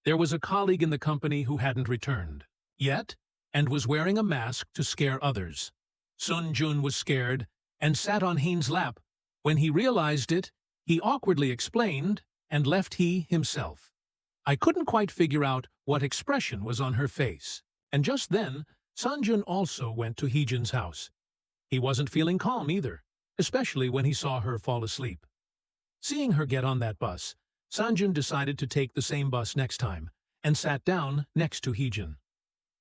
There was a colleague in the company who hadn't returned yet and was wearing a mask to scare others. Sunjun was scared and sat on Hein's lap. When he realized it, he awkwardly explained and left he himself. I couldn't quite figure out what expression was on her face. And just then, Sunjun also went to Heejin's house. He wasn't feeling calm either, especially when he saw her fall asleep. Seeing her get on that bus, Sunjun decided to take the same bus next time and sat down next to Heejin.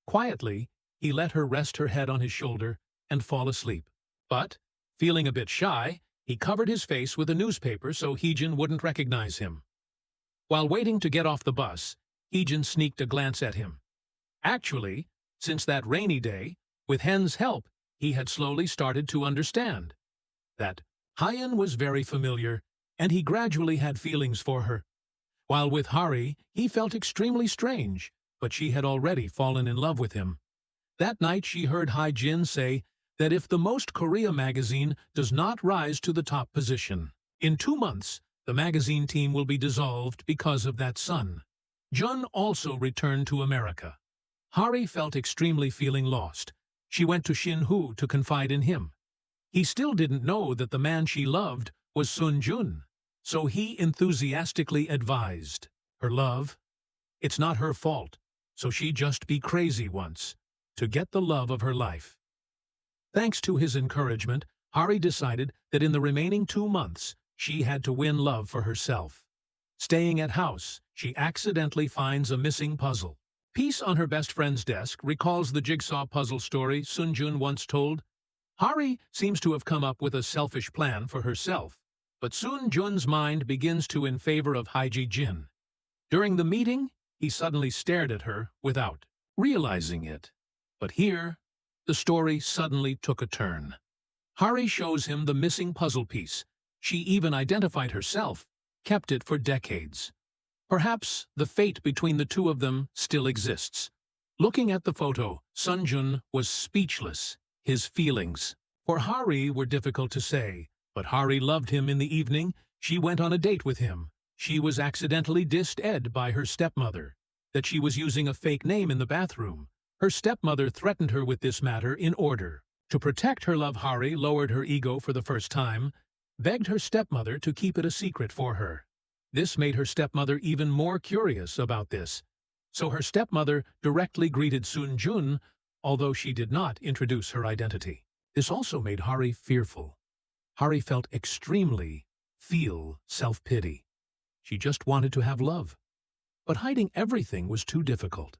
Quietly, he let her rest her head on his shoulder and fall asleep. But, feeling a bit shy, he covered his face with a newspaper so Heejin wouldn't recognize him. While waiting to get off the bus, Heejin sneaked a glance at him. Actually, since that rainy day, with Hen's help, he had slowly started to understand that Hyen was very familiar, and he gradually had feelings for her. While with Hari, he felt extremely strange, but she had already fallen in love with him. That night she heard Hai-jin say, that if the Most Korea magazine does not rise to the top position, in 2 months, the magazine team will be dissolved because of that Sun. Jun also returned to America. Hari felt extremely feeling lost. She went to Shin-Hoo to confide in him. He still didn't know that the man she loved was Sun-Jun, so he enthusiastically advised her love. It's not her fault, so she just be crazy once, to get the love of her life. Thanks to his encouragement, Hari decided that in the remaining 2 months, she had to win love for herself. Staying at house, she accidentally finds a missing puzzle. Piece on her best friend's desk recalls the jigsaw puzzle story Sun-Jun once told. Hari seems to have come up with a selfish plan for herself, but Sun-Jun's mind begins to in favor of Hae-Jin. During the meeting, he suddenly stared at her without realizing it. But here, the story suddenly took a turn. Hari shows him the missing puzzle piece. She even identified herself, kept it for decades. Perhaps the fate between the two of them still exists. Looking at the photo, Sun-Jun was speechless. His feelings for Hari were difficult to say, but Hari loved him in the evening. She went on a date with him. She was accidentally dissed by her stepmother, that she was using a fake name in the bathroom. Her stepmother threatened her with this matter in order to protect her love. Hari lowered her ego for the first time, begged her stepmother to keep it a secret for her. This made her stepmother even more curious about this, so her stepmother directly greeted Sun-Jun, although she did not introduce her identity. This also made Hari fearful. Hari felt extremely self-pity. She just wanted to have love, but hiding everything was too difficult.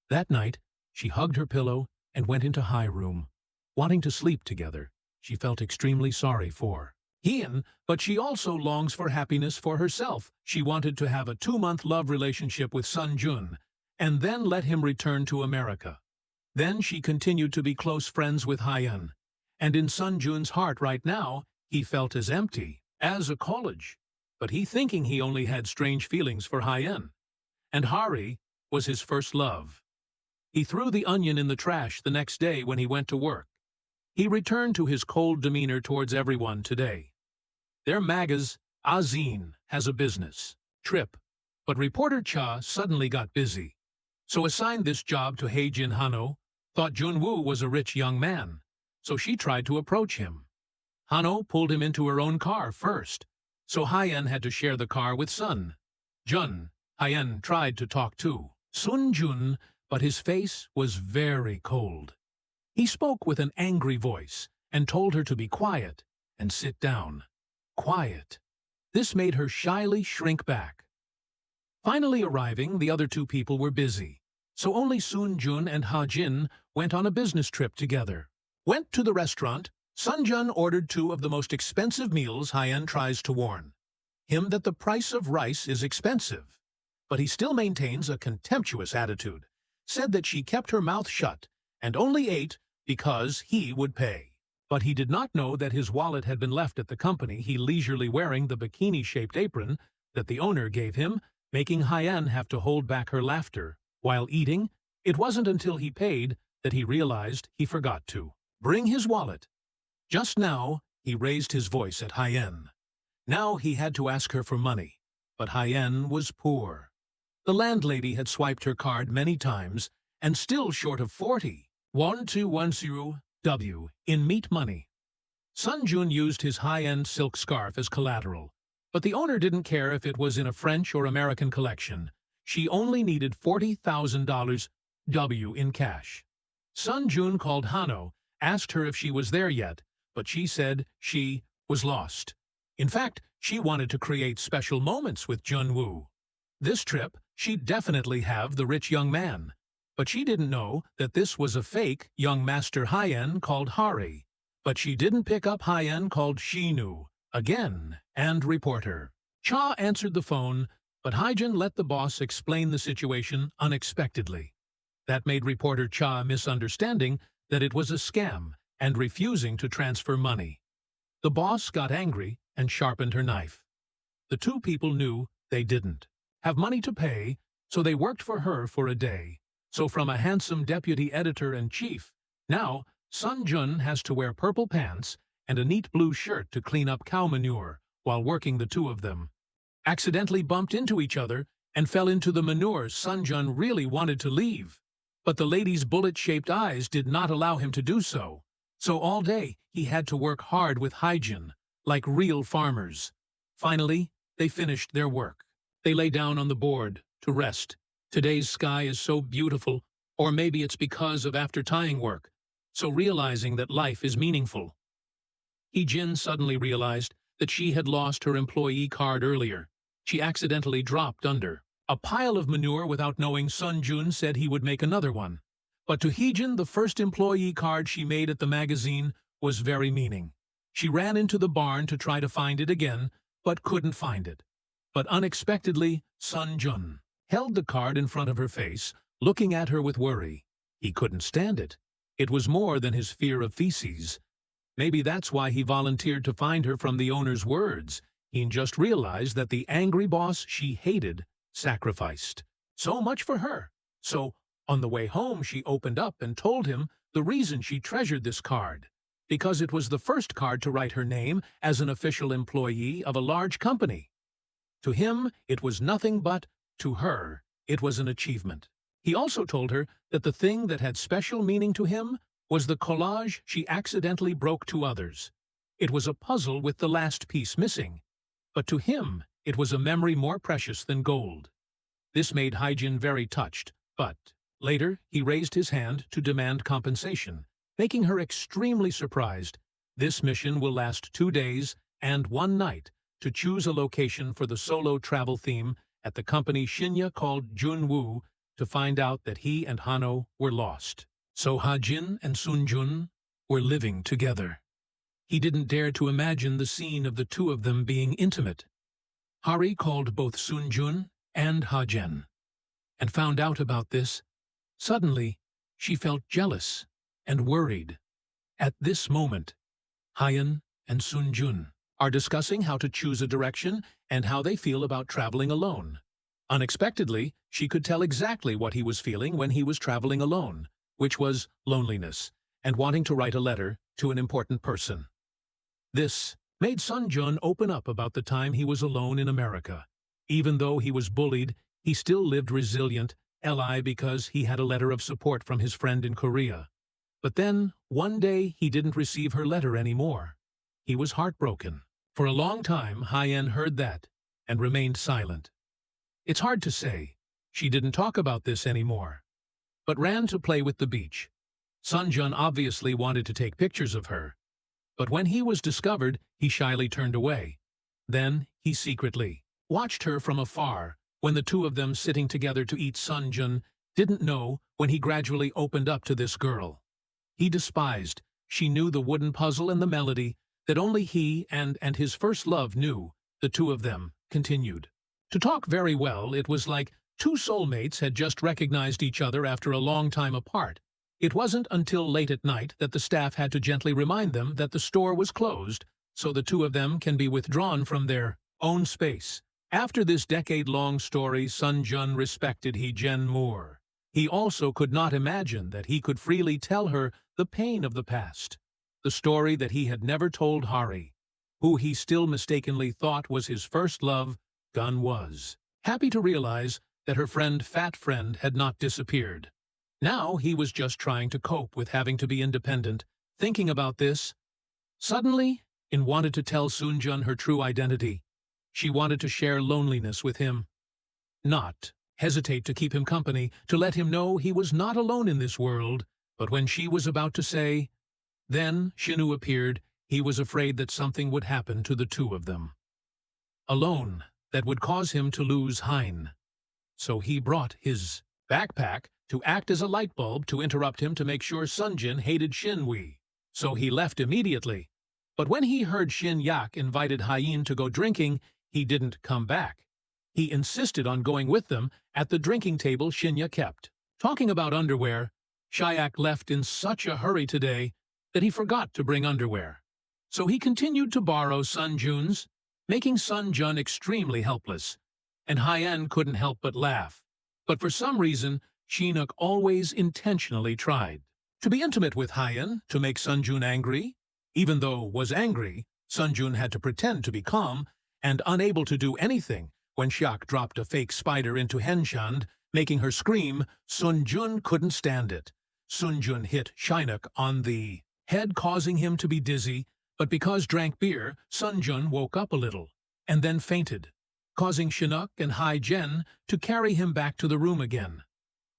That night, she hugged her pillow and went into Hai room, wanting to sleep together. She felt extremely sorry for Hien, but she also longs for happiness for herself. She wanted to have a 2-month love relationship with Sun-Jun, and then let him return to America. Then she continued to be close friends with Hien, and in Sun-Jun's heart right now, he felt as empty as a college. But he thinking he only had strange feelings for Hien, and Hari was his first love. He threw the onion in the trash the next day when he went to work. He returned to his cold demeanor towards everyone today. Their magazine has a business trip, but reporter Cha suddenly got busy, so assigned this job to Hae-Jin. Hano thought Jun-Woo was a rich young man, so she tried to approach him. Hano pulled him into her own car first, so Hien had to share the car with Sun-Jun. Hien tried to talk to Sun-Jun, but his face was very cold. He spoke with an angry voice and told her to be quiet and sit down. Quiet. This made her shyly shrink back. Finally arriving, the other two people were busy, so only Sun-Jun and Ha-Jin went on a business trip together. Went to the restaurant. Sun-Jun ordered 2 of the most expensive meals. Hien tries to warn him that the price of rice is expensive, but he still maintains a contemptuous attitude, said that she kept her mouth shut and only ate because he would pay. But he did not know that his wallet had been left at the company. He leisurely wearing the bikini-shaped apron that the owner gave him, making Hien have to hold back her laughter. While eating, it wasn't until he paid that he realized he forgot to bring his wallet. Just now, he raised his voice at Hien. Now he had to ask her for money, but Hien was poor. The landlady had swiped her card many times and still short of 40,1210 W in meat money. Sun-Jun used his high-end silk scarf as collateral, but the owner didn't care if it was in a French or American collection. She only needed $40,000 W in cash. Sun-Jun called Hano, asked her if she was there yet, but she said she was lost. In fact, she wanted to create special moments with Jun-Woo. This trip, she'd definitely have the rich young man. But she didn't know that this was a fake young master Hien called Hari. But she didn't pick up Hien called Shinu again and report her. Cha answered the phone, but Hae-Jin let the boss explain the situation unexpectedly. That made reporter Cha misunderstanding that it was a scam and refusing to transfer money. The boss got angry and sharpened her knife. The two people knew they didn't have money to pay, so they worked for her for a day. So from a handsome deputy editor-in-chief, now Sun Jun has to wear purple pants and a neat blue shirt to clean up cow manure while working. The two of them accidentally bumped into each other and fell into the manure. Sun Jun really wanted to leave, but the lady's bullet-shaped eyes did not allow him to do so. So all day, he had to work hard with hygiene, like real farmers. Finally, they finished their work. They lay down on the board to rest. Today's sky is so beautiful, or maybe it's because of after-tying work, so realizing that life is meaningful. Hee-jin suddenly realized that she had lost her employee card earlier. She accidentally dropped under a pile of manure without knowing. Sun Jun said he would make another one. But to Hee-jin, the first employee card she made at the magazine was very meaning. She ran into the barn to try to find it again, but couldn't find it. But unexpectedly, Sun Jun held the card in front of her face, looking at her with worry. He couldn't stand it. It was more than his fear of feces. Maybe that's why he volunteered to find her. From the owner's words, he just realized that the angry boss she hated sacrificed so much for her. So, on the way home, she opened up and told him the reason she treasured this card. Because it was the first card to write her name as an official employee of a large company. To him, it was nothing, but to her, it was an achievement. He also told her that the thing that had special meaning to him was the collage she accidentally broke to others. It was a puzzle with the last piece missing. But to him, it was a memory more precious than gold. This made Hee-jin very touched, but later he raised his hand to demand compensation, making her extremely surprised. This mission will last 2 days and 1 night to choose a location for the solo travel theme at the company Shinya called Junwoo to find out that he and Hano were lost. So Hee-jin and Sun Jun were living together. He didn't dare to imagine the scene of the two of them being intimate. Hari called both Sun Jun and Hee-jin and found out about this. Suddenly, she felt jealous and worried. At this moment, Hyeon and Sun Jun are discussing how to choose a direction and how they feel about traveling alone. Unexpectedly, she could tell exactly what he was feeling when he was traveling alone, which was loneliness and wanting to write a letter to an important person. This made Sun Jun open up about the time he was alone in America. Even though he was bullied, he still lived resilient, because he had a letter of support from his friend in Korea. But then, one day, he didn't receive her letter anymore. He was heartbroken. For a long time, Hyeon heard that and remained silent. It's hard to say. She didn't talk about this anymore, but ran to play with the beach. Sun Jun obviously wanted to take pictures of her, but when he was discovered, he shyly turned away. Then, he secretly watched her from afar when the two of them sitting together to eat. Sun Jun didn't know when he gradually opened up to this girl. He despised. She knew the wooden puzzle and the melody that only he and his first love knew. The two of them continued to talk very well. It was like two soulmates had just recognized each other after a long time apart. It wasn't until late at night that the staff had to gently remind them that the store was closed, so the two of them can be withdrawn from their own space. After this decade-long story, Sun Jun respected Hee-jin more. He also could not imagine that he could freely tell her the pain of the past, the story that he had never told Hari, who he still mistakenly thought was his first love. Gun was happy to realize that her fat friend had not disappeared. Now he was just trying to cope with having to be independent. Thinking about this, suddenly, In wanted to tell Sun Jun her true identity. She wanted to share loneliness with him. Not hesitate to keep him company, to let him know he was not alone in this world. But when she was about to say, then Shinu appeared. He was afraid that something would happen to the two of them. Alone, that would cause him to lose Hein. So he brought his backpack to act as a light bulb to interrupt him, to make sure Sun Jin hated Shinwei. So he left immediately. But when he heard Shin Yak invited Hyeon to go drinking, he didn't come back. He insisted on going with them. At the drinking table Shinya kept talking about underwear. Shayak left in such a hurry today that he forgot to bring underwear. So he continued to borrow Sun Jun's, making Sun Jun extremely helpless. And Hyeon couldn't help but laugh. But for some reason, Shinuk always intentionally tried To be intimate with Hyen, to make Sunjun angry. Even though was angry, Sunjun had to pretend to be calm and unable to do anything when Xiak dropped a fake spider into Henshand, making her scream. Sunjun couldn't stand it. Sunjun hit Shinuk on the head, causing him to be dizzy, but because drank beer, Sunjun woke up a little and then fainted, causing Shinuk and Hai-Jen to carry him back to the room again.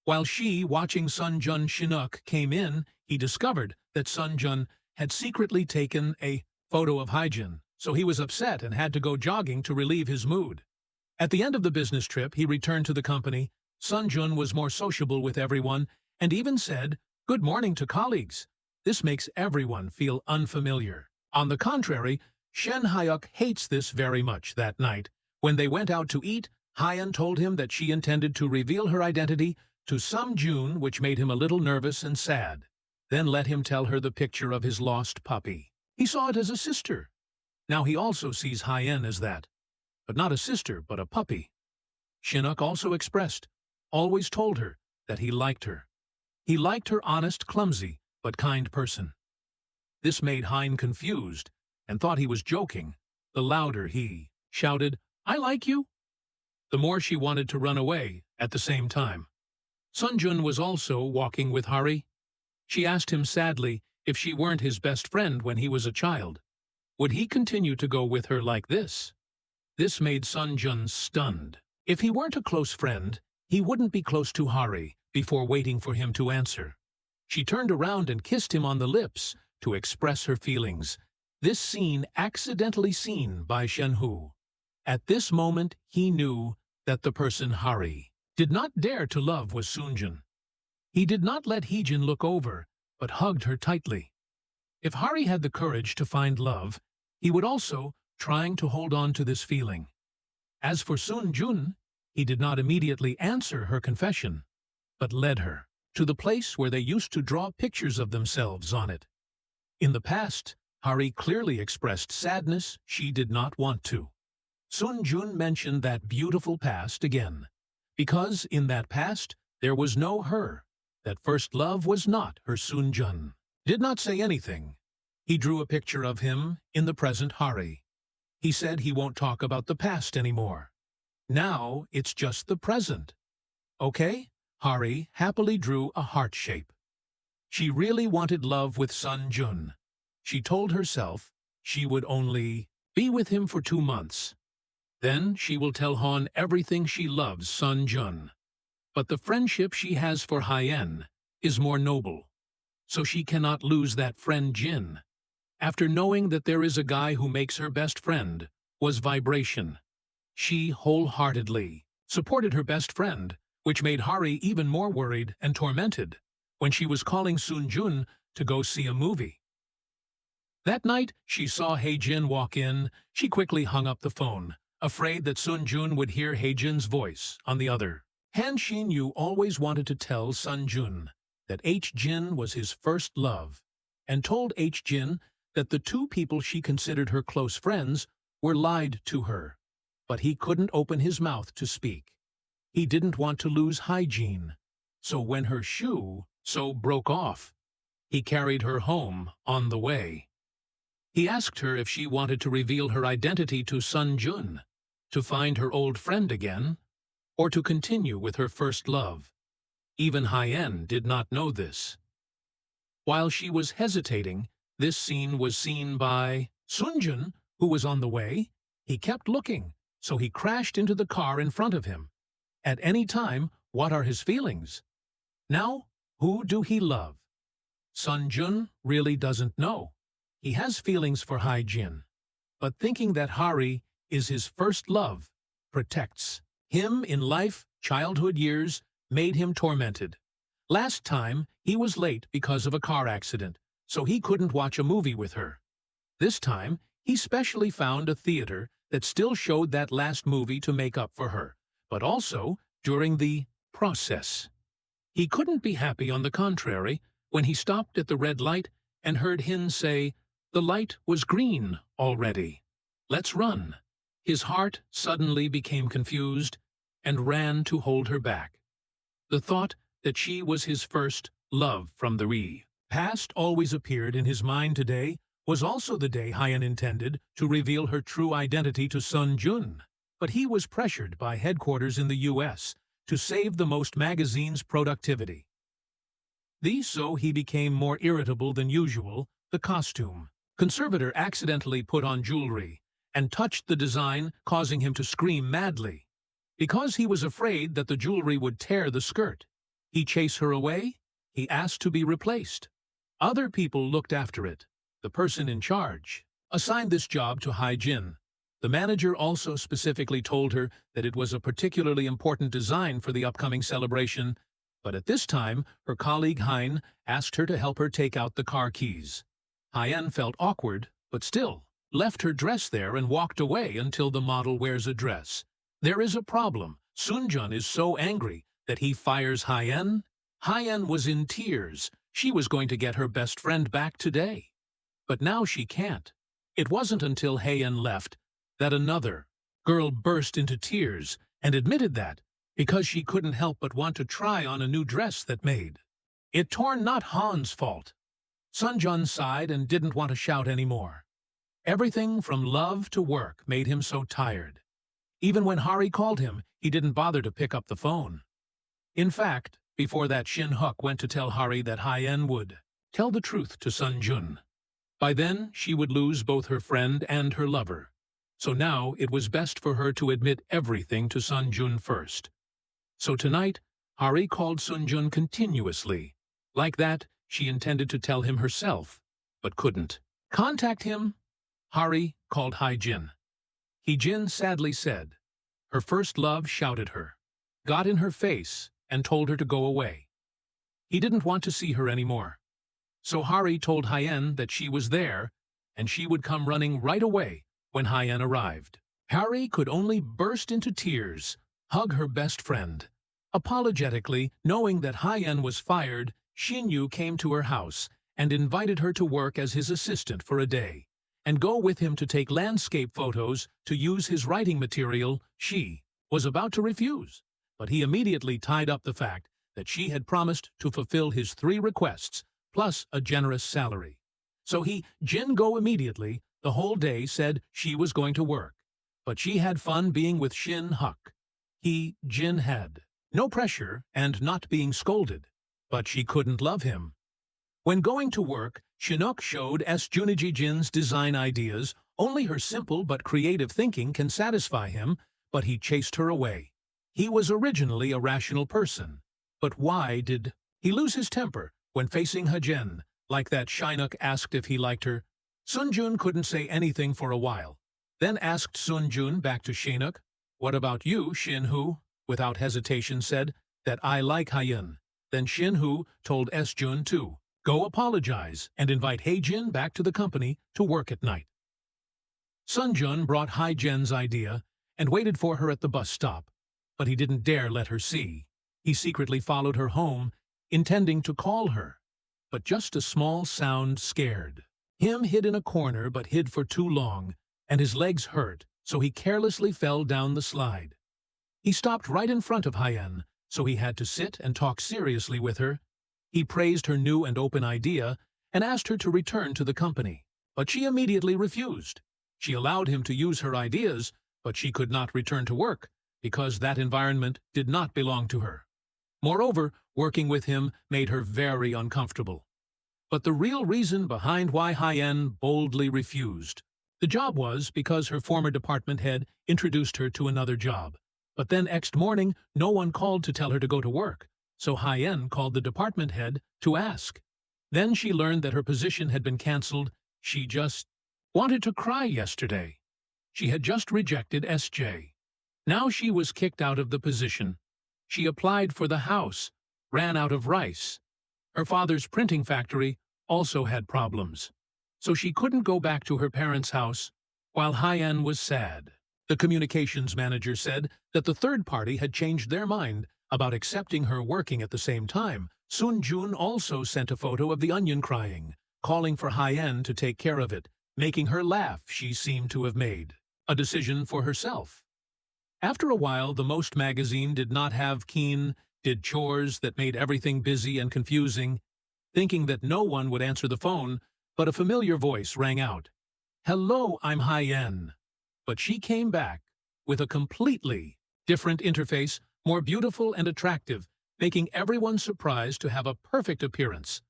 While she, watching Sunjun, Shinuk came in, he discovered that Sunjun had secretly taken a photo of Hai-Jen, so he was upset and had to go jogging to relieve his mood. At the end of the business trip, he returned to the company. Sunjun was more sociable with everyone and even said, "Good morning" to colleagues. This makes everyone feel unfamiliar. On the contrary, Shen Hyuk hates this very much. That night, when they went out to eat, Hyen told him that she intended to reveal her identity to Sunjun, which made him a little nervous and sad. Then let him tell her the picture of his lost puppy. He saw it as a sister. Now he also sees Hyen as that. But not a sister, but a puppy. Shinuk also expressed, always told her, that he liked her. He liked her honest, clumsy, but kind person. This made Hyen confused and thought he was joking. The louder he shouted, "I like you," the more she wanted to run away at the same time. Sunjun was also walking with Hari. She asked him sadly if she weren't his best friend when he was a child. Would he continue to go with her like this? This made Sunjun stunned. If he weren't a close friend, he wouldn't be close to Hari before waiting for him to answer. She turned around and kissed him on the lips to express her feelings. This scene accidentally seen by Shenhu. At this moment, he knew that the person Hari did not dare to love was Sunjun. He did not let Heejin look over, but hugged her tightly. If Hari had the courage to find love, he would also trying to hold on to this feeling. As for Sunjun, he did not immediately answer her confession, but led her to the place where they used to draw pictures of themselves on it. In the past, Hari clearly expressed sadness she did not want to. Sunjun mentioned that beautiful past again, because in that past there was no her. That first love was not her. Sunjun did not say anything. He drew a picture of him in the present Hari. He said he won't talk about the past anymore. Now it's just the present. Okay? Hari happily drew a heart shape. She really wanted love with Sunjun. She told herself she would only be with him for 2 months. Then she will tell Han everything she loves Sunjun. But the friendship she has for Hyen is more noble, so she cannot lose that friend Jin. After knowing that there is a guy who makes her best friend was vibration, she wholeheartedly supported her best friend, which made Hari even more worried and tormented when she was calling Sunjun to go see a movie. That night, she saw Hae-jin walk in. She quickly hung up the phone, afraid that Sunjun would hear Hae-jin's voice on the other. Han Shin-yu always wanted to tell Sunjun that H-jin was his first love, and told H-jin that the 2 people she considered her close friends were lied to her. But he couldn't open his mouth to speak. He didn't want to lose hygiene, so when her shoe broke off, he carried her home on the way. He asked her if she wanted to reveal her identity to Sunjun, to find her old friend again, or to continue with her first love. Even Hyen did not know this. While she was hesitating, this scene was seen by Sunjun, who was on the way. He kept looking, so he crashed into the car in front of him. At any time, what are his feelings? Now, who do he love? Sunjun really doesn't know. He has feelings for Hai-jin, but thinking that Hari is his first love protects him in life. Childhood years made him tormented. Last time, he was late because of a car accident, so he couldn't watch a movie with her. This time, he specially found a theater that still showed that last movie to make up for her, but also during the process. He couldn't be happy, on the contrary, when he stopped at the red light and heard Hin say, "The light was green already. Let's run." His heart suddenly became confused and ran to hold her back. The thought that she was his first love from the Past always appeared in his mind. Today was also the day Hyen intended to reveal her true identity to Sun Jun. But he was pressured by headquarters in the U.S. to save the Most magazine's productivity. So he became more irritable than usual. The costume conservator accidentally put on jewelry and touched the design, causing him to scream madly. Because he was afraid that the jewelry would tear the skirt, he chased her away. He asked to be replaced. Other people looked after it. The person in charge assigned this job to Hai Jin. The manager also specifically told her that it was a particularly important design for the upcoming celebration, but at this time, her colleague Hein asked her to help her take out the car keys. Hyen felt awkward, but still left her dress there and walked away until the model wears a dress. There is a problem. Sunjun is so angry that he fires Hyen. Hyen was in tears. She was going to get her best friend back today. But now she can't. It wasn't until Hyen left that another girl burst into tears and admitted that, because she couldn't help but want to try on a new dress that made it torn. Not Han's fault. Sunjun sighed and didn't want to shout anymore. Everything from love to work made him so tired. Even when Hari called him, he didn't bother to pick up the phone. In fact, before that, Shin Huk went to tell Hari that Hyen would tell the truth to Sun Jun. By then, she would lose both her friend and her lover. So now it was best for her to admit everything to Sun Jun first. So tonight, Hari called Sun Jun continuously. Like that, she intended to tell him herself, but couldn't contact him. Hari called Hai Jin. Jin sadly said her first love shouted her, got in her face, and told her to go away. He didn't want to see her anymore. So Hari told Hyen that she was there, and she would come running right away when Hyen arrived. Hari could only burst into tears, hug her best friend. Apologetically, knowing that Hyen was fired, Shinyu came to her house and invited her to work as his assistant for a day, and go with him to take landscape photos to use his writing material. She was about to refuse, but he immediately tied up the fact that she had promised to fulfill his 3 requests, plus a generous salary. So Jin go immediately. The whole day said she was going to work, but she had fun being with Shin Huk. Jin had no pressure and not being scolded, but she couldn't love him. When going to work, Shinuk showed Juniji Jin's design ideas. Only her simple but creative thinking can satisfy him, but he chased her away. He was originally a rational person. But why did he lose his temper when facing Hajen? Like that, Shinuk asked if he liked her. Sunjun couldn't say anything for a while, then asked Sunjun back to Shinuk, "What about you, Shinhu?" Without hesitation said that I like Hyen. Then Shinhu told Jun to go apologize and invite Haejin back to the company to work at night. Sunjun brought Haejin's idea and waited for her at the bus stop, but he didn't dare let her see. He secretly followed her home, intending to call her, but just a small sound scared him. Hid in a corner, but hid for too long, and his legs hurt, so he carelessly fell down the slide. He stopped right in front of Hyen, so he had to sit and talk seriously with her. He praised her new and open idea and asked her to return to the company, but she immediately refused. She allowed him to use her ideas, but she could not return to work because that environment did not belong to her. Moreover, working with him made her very uncomfortable. But the real reason behind why Hyen boldly refused the job was because her former department head introduced her to another job. But then next morning, no one called to tell her to go to work, so Hyen called the department head to ask. Then she learned that her position had been cancelled. She just wanted to cry yesterday. She had just rejected SJ. Now she was kicked out of the position. She applied for the house, ran out of rice. Her father's printing factory also had problems, so she couldn't go back to her parents' house. While Hyen was sad, the communications manager said that the third party had changed their mind about accepting her working at the same time. Sun Jun also sent a photo of the onion crying, calling for Hyen to take care of it, making her laugh. She seemed to have made a decision for herself. After a while, the Most magazine did not have did chores that made everything busy and confusing. thinking that no one would answer the phone, but a familiar voice rang out. "Hello, I'm Hyen." But she came back with a completely different interface, more beautiful and attractive, making everyone surprised to have a perfect appearance.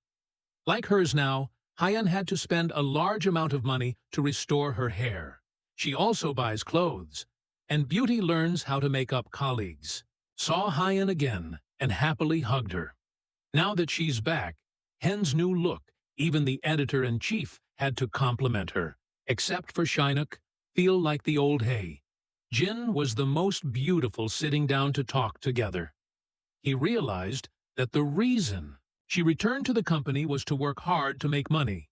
Like hers now, Hyen had to spend a large amount of money to restore her hair. She also buys clothes, and Beauty learns how to make up colleagues. Saw Hyen again and happily hugged her. Now that she's back, Hen's new look, even the editor-in-chief had to compliment her. Except for Shinnok, feel like the old hay. Jin was the most beautiful sitting down to talk together. He realized that the reason she returned to the company was to work hard to make money.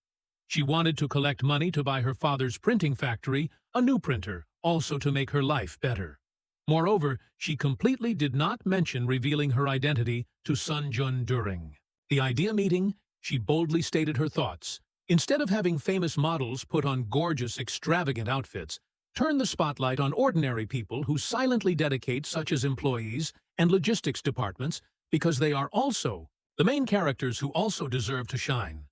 She wanted to collect money to buy her father's printing factory a new printer, also to make her life better. Moreover, she completely did not mention revealing her identity to Sun Jun during the idea meeting. She boldly stated her thoughts. Instead of having famous models put on gorgeous, extravagant outfits, turn the spotlight on ordinary people who silently dedicate, such as employees and logistics departments, because they are also the main characters who also deserve to shine.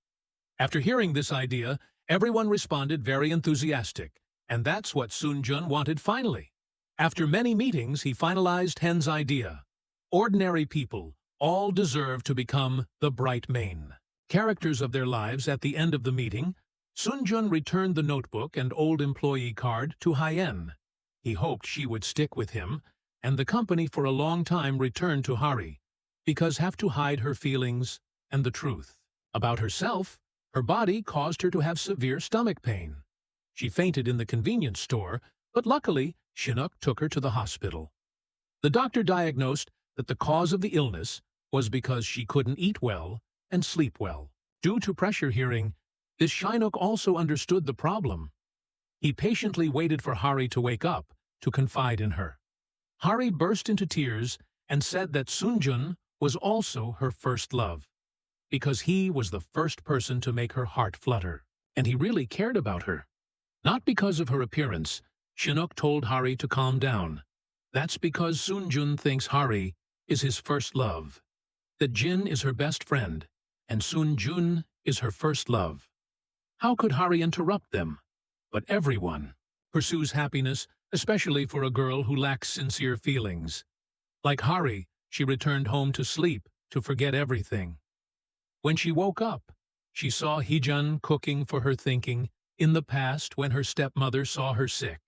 After hearing this idea, everyone responded very enthusiastic, and that's what Sun Jun wanted finally. After many meetings, he finalized Hen's idea. Ordinary people all deserve to become the bright main characters of their lives. At the end of the meeting, Sun Jun returned the notebook and old employee card to Hyen. He hoped she would stick with him, and the company for a long time returned to Hari, because have to hide her feelings and the truth about herself. Her body caused her to have severe stomach pain. She fainted in the convenience store, but luckily Shinnok took her to the hospital. The doctor diagnosed that the cause of the illness was because she couldn't eat well and sleep well. Due to pressure hearing, this Shinnok also understood the problem. He patiently waited for Hari to wake up to confide in her. Hari burst into tears and said that Sun Jun was also her first love, because he was the first person to make her heart flutter, and he really cared about her. Not because of her appearance, Shinnok told Hari to calm down. That's because Sun Jun thinks Hari is his first love, that Jin is her best friend, and Sun Jun is her first love. How could Hari interrupt them? But everyone pursues happiness, especially for a girl who lacks sincere feelings. Like Hari, she returned home to sleep, to forget everything. When she woke up, she saw Heejun cooking for her, thinking in the past when her stepmother saw her sick.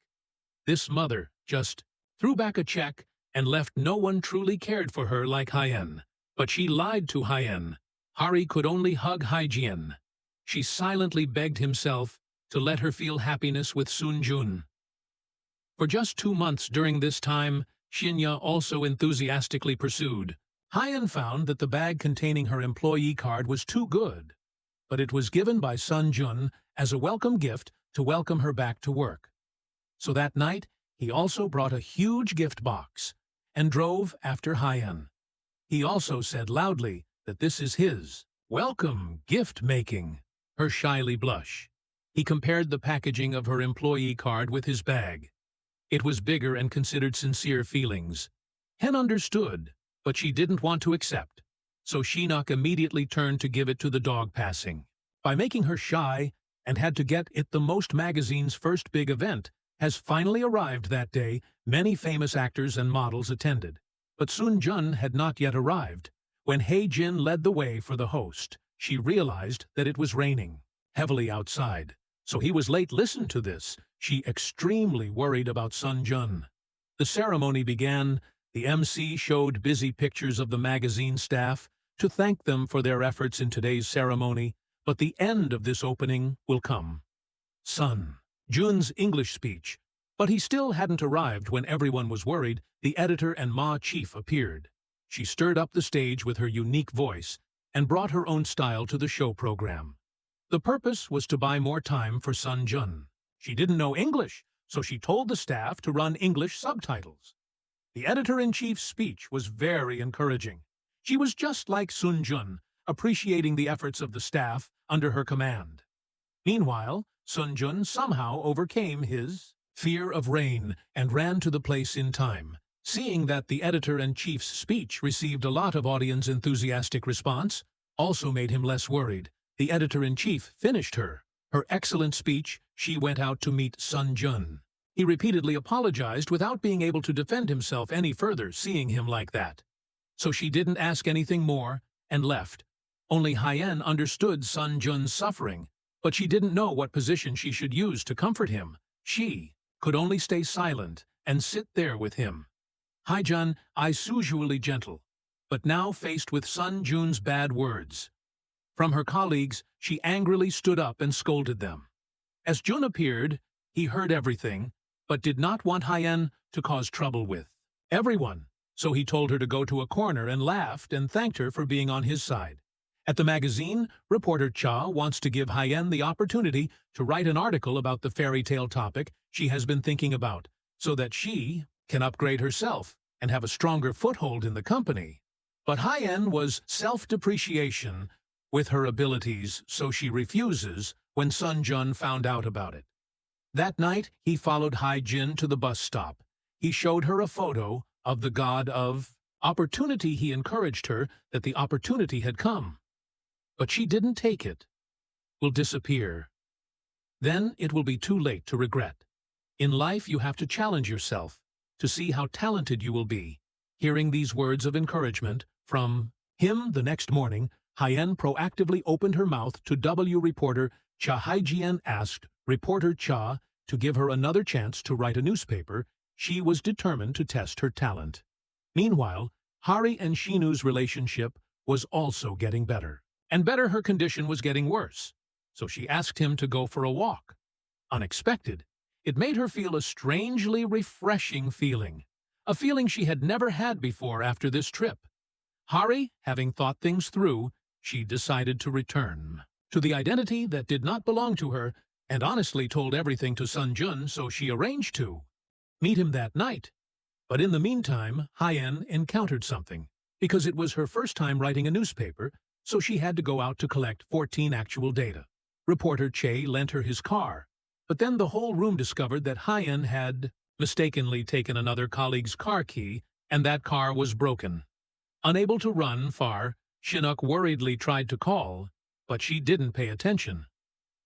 This mother just threw back a check and left no one truly cared for her like Hyen. But she lied to Hyen. Hari could only hug Hyejin. She silently begged himself to let her feel happiness with Sun Jun. For just 2 months during this time, Shinya also enthusiastically pursued. Hyen found that the bag containing her employee card was too good, but it was given by Sun Jun as a welcome gift to welcome her back to work. So that night, he also brought a huge gift box and drove after Hyen. He also said loudly that this is his welcome gift-making. Her shyly blush. He compared the packaging of her employee card with his bag. It was bigger and considered sincere feelings. Hen understood, but she didn't want to accept. So Shinnok immediately turned to give it to the dog passing. By making her shy and had to get it, the Most magazine's first big event has finally arrived that day. Many famous actors and models attended. But Sun Jun had not yet arrived. When Hae-jin led the way for the host, she realized that it was raining heavily outside. So he was late. Listen to this. She extremely worried about Sun Jun. The ceremony began. The MC showed busy pictures of the magazine staff to thank them for their efforts in today's ceremony, but the end of this opening will come. Sun Jun's English speech. But he still hadn't arrived when everyone was worried. The editor and Ma chief appeared. She stirred up the stage with her unique voice and brought her own style to the show program. The purpose was to buy more time for Sun Jun. She didn't know English, so she told the staff to run English subtitles. The editor-in-chief's speech was very encouraging. She was just like Sun Jun, appreciating the efforts of the staff under her command. Meanwhile, Sun Jun somehow overcame his fear of rain and ran to the place in time. Seeing that the editor-in-chief's speech received a lot of audience enthusiastic response, also made him less worried. The editor-in-chief finished her excellent speech. She went out to meet Sun Jun. He repeatedly apologized without being able to defend himself any further, seeing him like that. So she didn't ask anything more and left. Only Hyen understood Sun Jun's suffering, but she didn't know what position she should use to comfort him. She could only stay silent and sit there with him. Haijun, usually gentle, but now faced with Sun Jun's bad words. From her colleagues, she angrily stood up and scolded them. As Jun appeared, he heard everything, but did not want Hyen to cause trouble with everyone, so he told her to go to a corner and laughed and thanked her for being on his side. At the magazine, reporter Cha wants to give Hyen the opportunity to write an article about the fairy tale topic she has been thinking about, so that she can upgrade herself and have a stronger foothold in the company. But Hyen was self-depreciation with her abilities, so she refuses when Sun Jun found out about it. That night, he followed Haijin to the bus stop. He showed her a photo of the god of opportunity. He encouraged her that the opportunity had come. But she didn't take it. Will disappear. Then it will be too late to regret. In life, you have to challenge yourself to see how talented you will be. Hearing these words of encouragement from him the next morning, Hyen proactively opened her mouth to reporter Cha. Haijian asked reporter Cha to give her another chance to write a newspaper. She was determined to test her talent. Meanwhile, Hari and Shinu's relationship was also getting better. And better, her condition was getting worse. So she asked him to go for a walk. Unexpected, it made her feel a strangely refreshing feeling. A feeling she had never had before after this trip. Hari, having thought things through, she decided to return to the identity that did not belong to her, and honestly told everything to Sun Jun, so she arranged to meet him that night. But in the meantime, Hyen encountered something. Because it was her first time writing a newspaper, so she had to go out to collect 14 actual data. Reporter Che lent her his car, but then the whole room discovered that Hyen had mistakenly taken another colleague's car key, and that car was broken. Unable to run far, Chinook worriedly tried to call, but she didn't pay attention.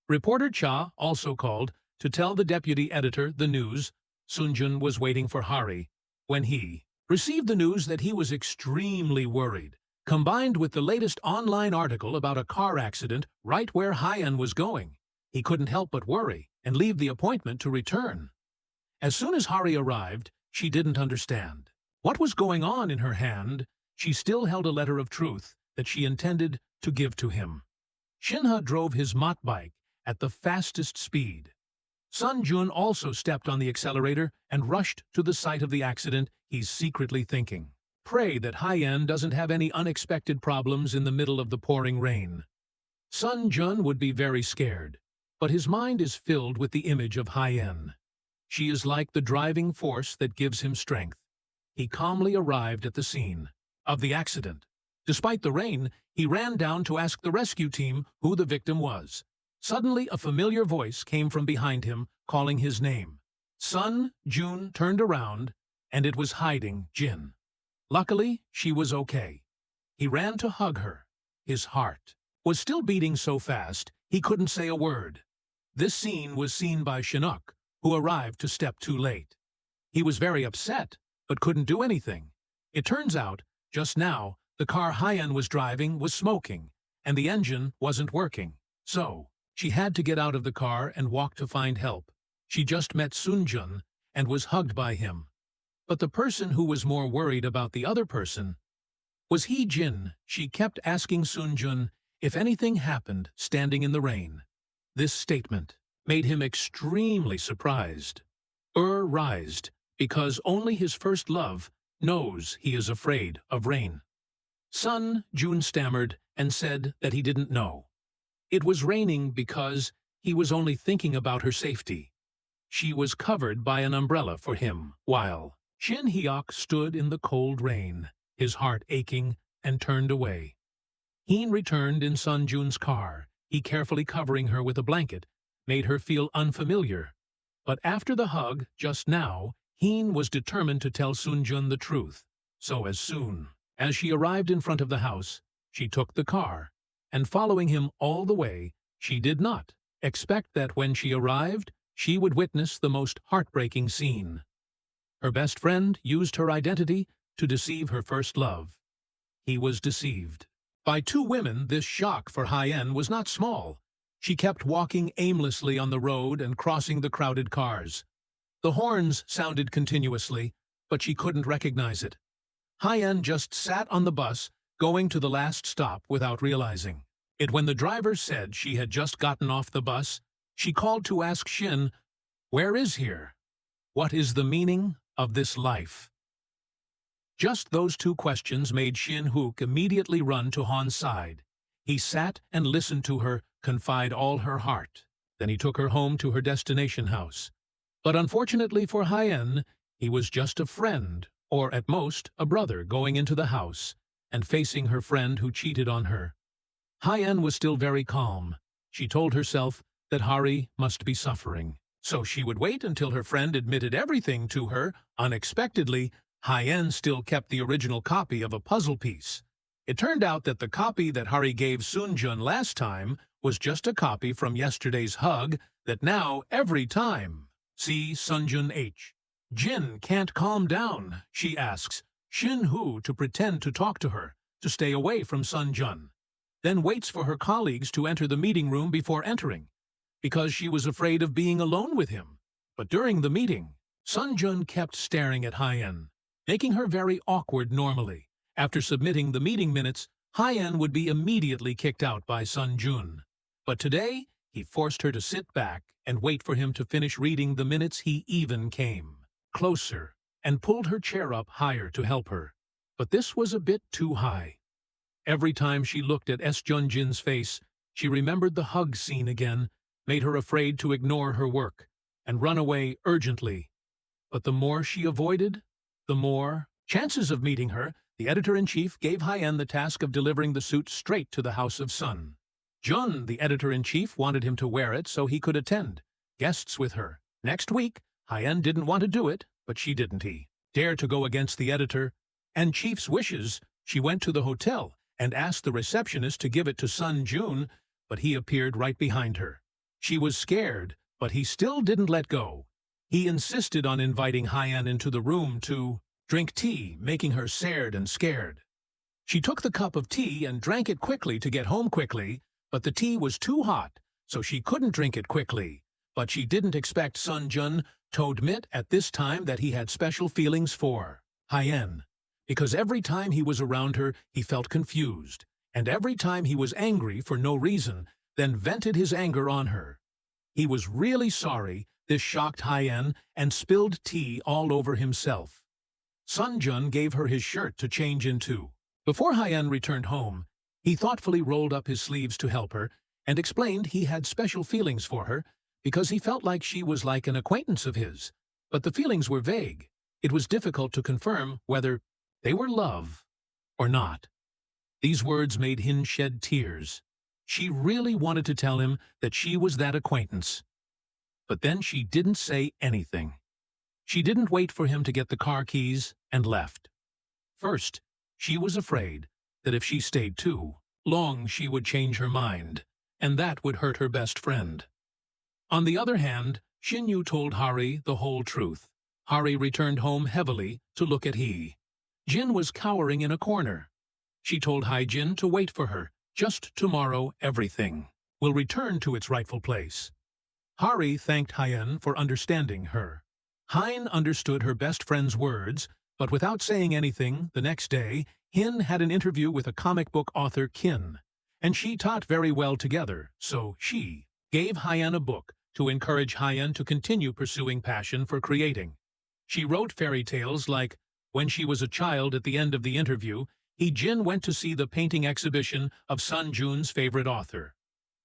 Reporter Cha also called to tell the deputy editor the news. Sunjun was waiting for Hari when he received the news that he was extremely worried, combined with the latest online article about a car accident right where Hyen was going. He couldn't help but worry and leave the appointment to return. As soon as Hari arrived, she didn't understand what was going on. In her hand, she still held a letter of truth that she intended to give to him. Shinha drove his mot bike at the fastest speed. Sun Jun also stepped on the accelerator and rushed to the site of the accident. He's secretly thinking, pray that Hyen doesn't have any unexpected problems in the middle of the pouring rain. Sun Jun would be very scared, but his mind is filled with the image of Hyen. She is like the driving force that gives him strength. He calmly arrived at the scene of the accident. Despite the rain, he ran down to ask the rescue team who the victim was. Suddenly, a familiar voice came from behind him, calling his name. Sun Jun turned around, and it was hiding Jin. Luckily, she was okay. He ran to hug her. His heart was still beating so fast, he couldn't say a word. This scene was seen by Chinook, who arrived to step too late. He was very upset, but couldn't do anything. It turns out, just now, the car Hyen was driving was smoking, and the engine wasn't working. So, she had to get out of the car and walk to find help. She just met Sunjun and was hugged by him. But the person who was more worried about the other person was Jin. She kept asking Sunjun if anything happened standing in the rain. This statement made him extremely surprised. Rised, because only his first love knows he is afraid of rain. Sun Jun stammered and said that he didn't know. It was raining because he was only thinking about her safety. She was covered by an umbrella for him, while Shin Hyuk stood in the cold rain, his heart aching, and turned away. Heen returned in Sun Jun's car. He, carefully covering her with a blanket, made her feel unfamiliar. But after the hug just now, Heen was determined to tell Sunjun the truth. So as soon as she arrived in front of the house, she took the car and following him all the way, she did not expect that when she arrived, she would witness the most heartbreaking scene. Her best friend used her identity to deceive her first love. He was deceived. By two women, this shock for Hyen was not small. She kept walking aimlessly on the road and crossing the crowded cars. The horns sounded continuously, but she couldn't recognize it. Hyen just sat on the bus, going to the last stop without realizing it. When the driver said she had just gotten off the bus, she called to ask Shin, "Where is here? What is the meaning of this life?" Just those two questions made Shin Hook immediately run to Han's side. He sat and listened to her confide all her heart. Then he took her home to her destination house. But unfortunately for Hyen, he was just a friend, or at most a brother, going into the house and facing her friend who cheated on her. Hyen was still very calm. She told herself that Hari must be suffering, so she would wait until her friend admitted everything to her. Unexpectedly, Hyen still kept the original copy of a puzzle piece. It turned out that the copy that Hari gave Sunjun last time was just a copy from yesterday's hug that now, every time. See Sunjun H. Jin can't calm down, she asks Shin Hu to pretend to talk to her, to stay away from Sunjun, then waits for her colleagues to enter the meeting room before entering, because she was afraid of being alone with him. But during the meeting, Sunjun kept staring at Hyen, making her very awkward normally. After submitting the meeting minutes, Hyen would be immediately kicked out by Sunjun. But today, he forced her to sit back and wait for him to finish reading the minutes. He even came closer and pulled her chair up higher to help her. But this was a bit too high. Every time she looked at Junjin's face, she remembered the hug scene again, made her afraid to ignore her work and run away urgently. But the more she avoided, the more chances of meeting her. The editor-in-chief gave Hyen the task of delivering the suit straight to the House of Sun. Jun, the editor-in-chief, wanted him to wear it so he could attend guests with her next week. Hyen didn't want to do it, but she didn't dare to go against the editor and chief's wishes. She went to the hotel and asked the receptionist to give it to Sun Jun, but he appeared right behind her. She was scared, but he still didn't let go. He insisted on inviting Hyen into the room to drink tea, making her sad and scared. She took the cup of tea and drank it quickly to get home quickly, but the tea was too hot, so she couldn't drink it quickly. But she didn't expect Sun Jun to admit at this time that he had special feelings for Hyen, because every time he was around her, he felt confused, and every time he was angry for no reason, then vented his anger on her. He was really sorry. This shocked Hyen and spilled tea all over himself. Sun Jun gave her his shirt to change into. Before Hyen returned home, he thoughtfully rolled up his sleeves to help her and explained he had special feelings for her because he felt like she was like an acquaintance of his. But the feelings were vague. It was difficult to confirm whether they were love or not. These words made Hin shed tears. She really wanted to tell him that she was that acquaintance. But then she didn't say anything. She didn't wait for him to get the car keys and left. First, she was afraid that if she stayed too long, she would change her mind, and that would hurt her best friend. On the other hand, Shinyu told Hari the whole truth. Hari returned home heavily to look at he. Jin was cowering in a corner. She told Jin to wait for her. Just tomorrow, everything will return to its rightful place. Hari thanked Hyen for understanding her. Hyen understood her best friend's words, but without saying anything, the next day, Hin had an interview with a comic book author, Kin, and she taught very well together, so she gave Hyen a book to encourage Hyen to continue pursuing passion for creating. She wrote fairy tales like, when she was a child. At the end of the interview, Jin went to see the painting exhibition of Sun Jun's favorite author.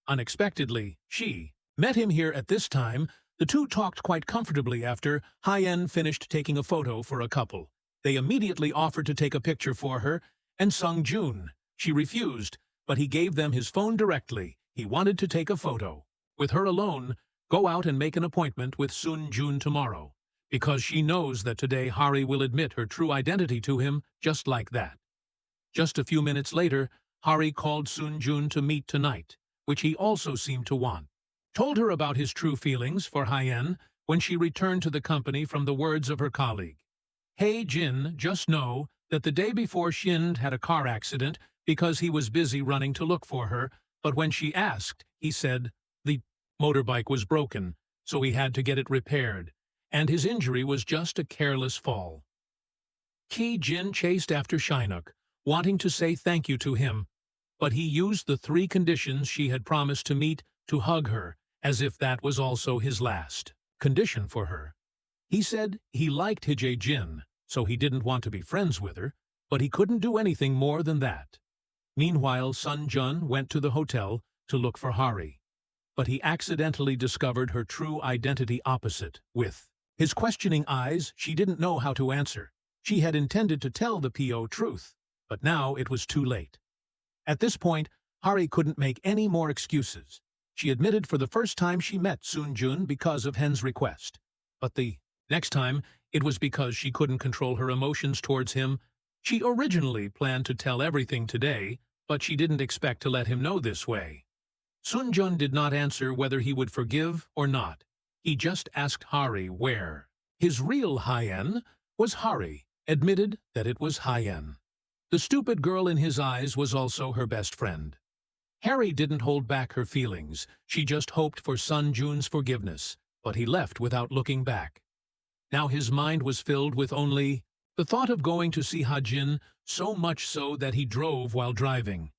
Unexpectedly, she met him here at this time. The two talked quite comfortably after Hyen finished taking a photo for a couple. They immediately offered to take a picture for her and Sung Jun. She refused, but he gave them his phone directly. He wanted to take a photo with her alone, go out and make an appointment with Sun Jun tomorrow, because she knows that today Hari will admit her true identity to him just like that. Just a few minutes later, Hari called Soon-jun to meet tonight, which he also seemed to want. Told her about his true feelings for Hyen when she returned to the company from the words of her colleague. Hey Jin, just know that the day before Shind had a car accident because he was busy running to look for her, but when she asked, he said the motorbike was broken, so he had to get it repaired, and his injury was just a careless fall. Ki Jin chased after Shinuk, wanting to say thank you to him, but he used the 3 conditions she had promised to meet to hug her, as if that was also his last condition for her. He said he liked Hye Jin, so he didn't want to be friends with her, but he couldn't do anything more than that. Meanwhile, Sun-jun went to the hotel to look for Hari, but he accidentally discovered her true identity opposite. With his questioning eyes, she didn't know how to answer. She had intended to tell the PO truth, but now it was too late. At this point, Hari couldn't make any more excuses. She admitted for the first time she met Soon-jun because of Hen's request. But the next time, it was because she couldn't control her emotions towards him. She originally planned to tell everything today, but she didn't expect to let him know this way. Soon-jun did not answer whether he would forgive or not. He just asked Hari where. His real Hyen was Hari, admitted that it was Hyen. The stupid girl in his eyes was also her best friend. Hari didn't hold back her feelings. She just hoped for Sun-jun's forgiveness, but he left without looking back. Now his mind was filled with only the thought of going to see Ha-jin, so much so that he drove while driving.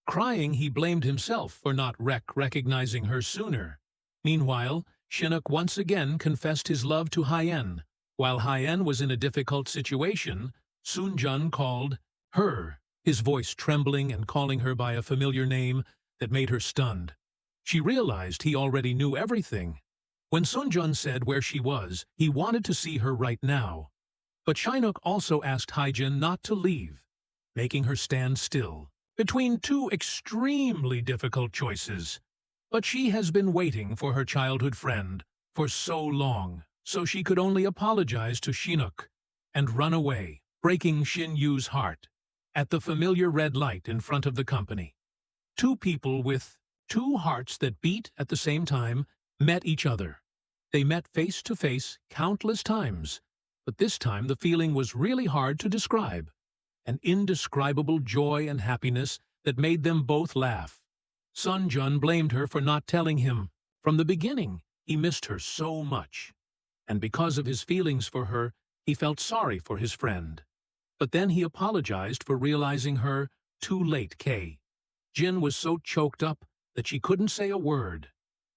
Crying, he blamed himself for not recognizing her sooner. Meanwhile, Shinuk once again confessed his love to Hyen. While Hyen was in a difficult situation, Soon-jun called her, his voice trembling and calling her by a familiar name that made her stunned. She realized he already knew everything. When Soon-jun said where she was, he wanted to see her right now. But Shinuk also asked Hye-jin not to leave, making her stand still, between 2 extremely difficult choices. But she has been waiting for her childhood friend for so long, so she could only apologize to Shinuk and run away, breaking Shin Yu's heart. At the familiar red light in front of the company, 2 people with 2 hearts that beat at the same time met each other. They met face to face countless times, but this time the feeling was really hard to describe. An indescribable joy and happiness that made them both laugh. Sun-jun blamed her for not telling him. From the beginning, he missed her so much. And because of his feelings for her, he felt sorry for his friend. But then he apologized for realizing her too late. Jin was so choked up that she couldn't say a word.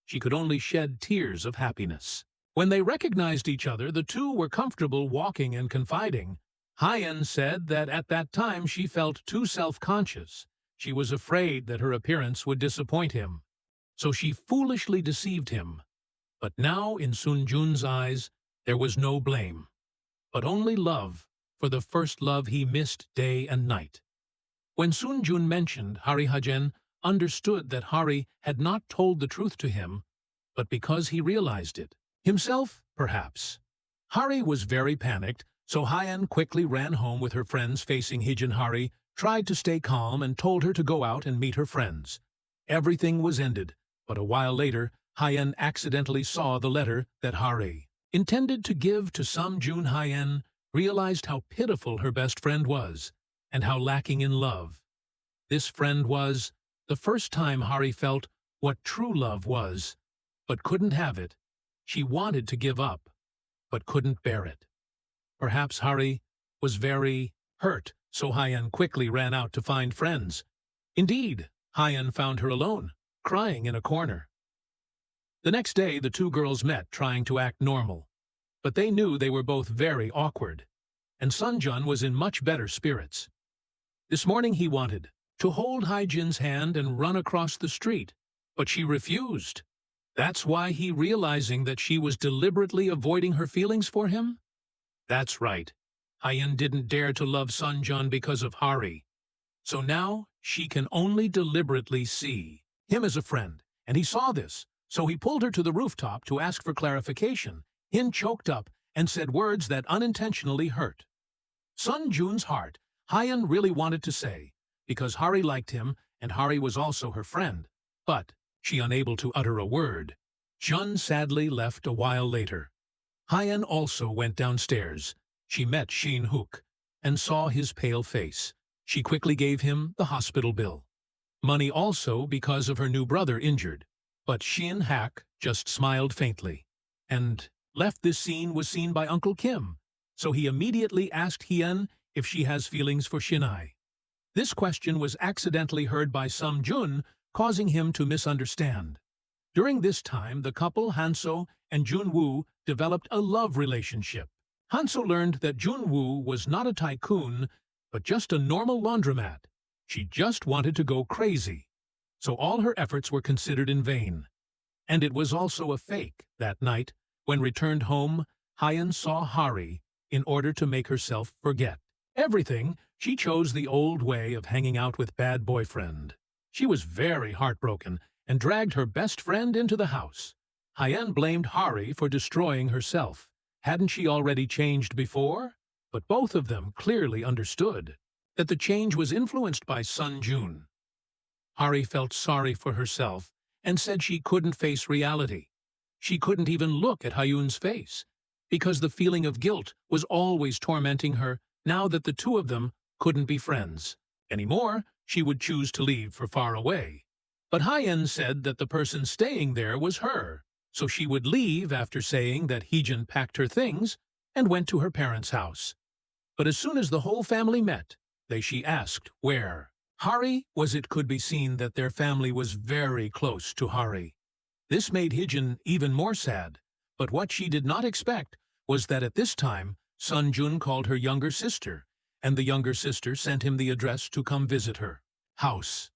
She could only shed tears of happiness. When they recognized each other, the 2 were comfortable walking and confiding. Hyen said that at that time she felt too self-conscious. She was afraid that her appearance would disappoint him. So she foolishly deceived him. But now, in Soon-jun's eyes, there was no blame, but only love for the first love he missed day and night. When Soon-jun mentioned Hari, Hye-jin understood that Hari had not told the truth to him, but because he realized it. Himself, perhaps. Hari was very panicked, so Hyen quickly ran home with her friends facing Hye-jin. Hari tried to stay calm and told her to go out and meet her friends. Everything was ended, but a while later, Hyen accidentally saw the letter that Hari intended to give to Sun-jun. Hyen realized how pitiful her best friend was, and how lacking in love. This friend was the first time Hari felt what true love was, but couldn't have it. She wanted to give up, but couldn't bear it. Perhaps Hari was very hurt, so Hyen quickly ran out to find friends. Indeed, Hyen found her alone, crying in a corner. The next day, the 2 girls met, trying to act normal. But they knew they were both very awkward, and Sun-jun was in much better spirits. This morning he wanted to hold Hye-jin's hand and run across the street, but she refused. That's why he, realizing that she was deliberately avoiding her feelings for him? That's right. Hyen didn't dare to love Sun-jun because of Hari. So now she can only deliberately see him as a friend, and he saw this, so he pulled her to the rooftop to ask for clarification. Hin choked up and said words that unintentionally hurt. Sun-jun's heart, Hyen really wanted to say, because Hari liked him and Hari was also her friend. But, she unable to utter a word. Jun sadly left a while later. Hyen also went downstairs. She met Shin Hook and saw his pale face. She quickly gave him the hospital bill. Money also because of her new brother injured. But Shin Hak just smiled faintly. And left this scene was seen by Uncle Kim, so he immediately asked Hyen if she has feelings for Shinai. This question was accidentally heard by Sung Jun, causing him to misunderstand. During this time, the couple Hanso and Junwoo developed a love relationship. Hanso learned that Junwoo was not a tycoon, but just a normal laundromat. She just wanted to go crazy. So all her efforts were considered in vain. And it was also a fake. That night, when returned home, Hyen saw Hari in order to make herself forget everything. She chose the old way of hanging out with bad boyfriend. She was very heartbroken and dragged her best friend into the house. Hyen blamed Hari for destroying herself. Hadn't she already changed before? But both of them clearly understood that the change was influenced by Sun Jun. Hari felt sorry for herself and said she couldn't face reality. She couldn't even look at Hyun's face, because the feeling of guilt was always tormenting her. Now that the two of them couldn't be friends anymore, she would choose to leave for far away. But Hyen said that the person staying there was her, so she would leave after saying that Heejin packed her things and went to her parents' house. But as soon as the whole family met, she asked where Hari was. It could be seen that their family was very close to Hari. This made Heejin even more sad, but what she did not expect was that at this time, Sun Jun called her younger sister, and the younger sister sent him the address to come visit her house.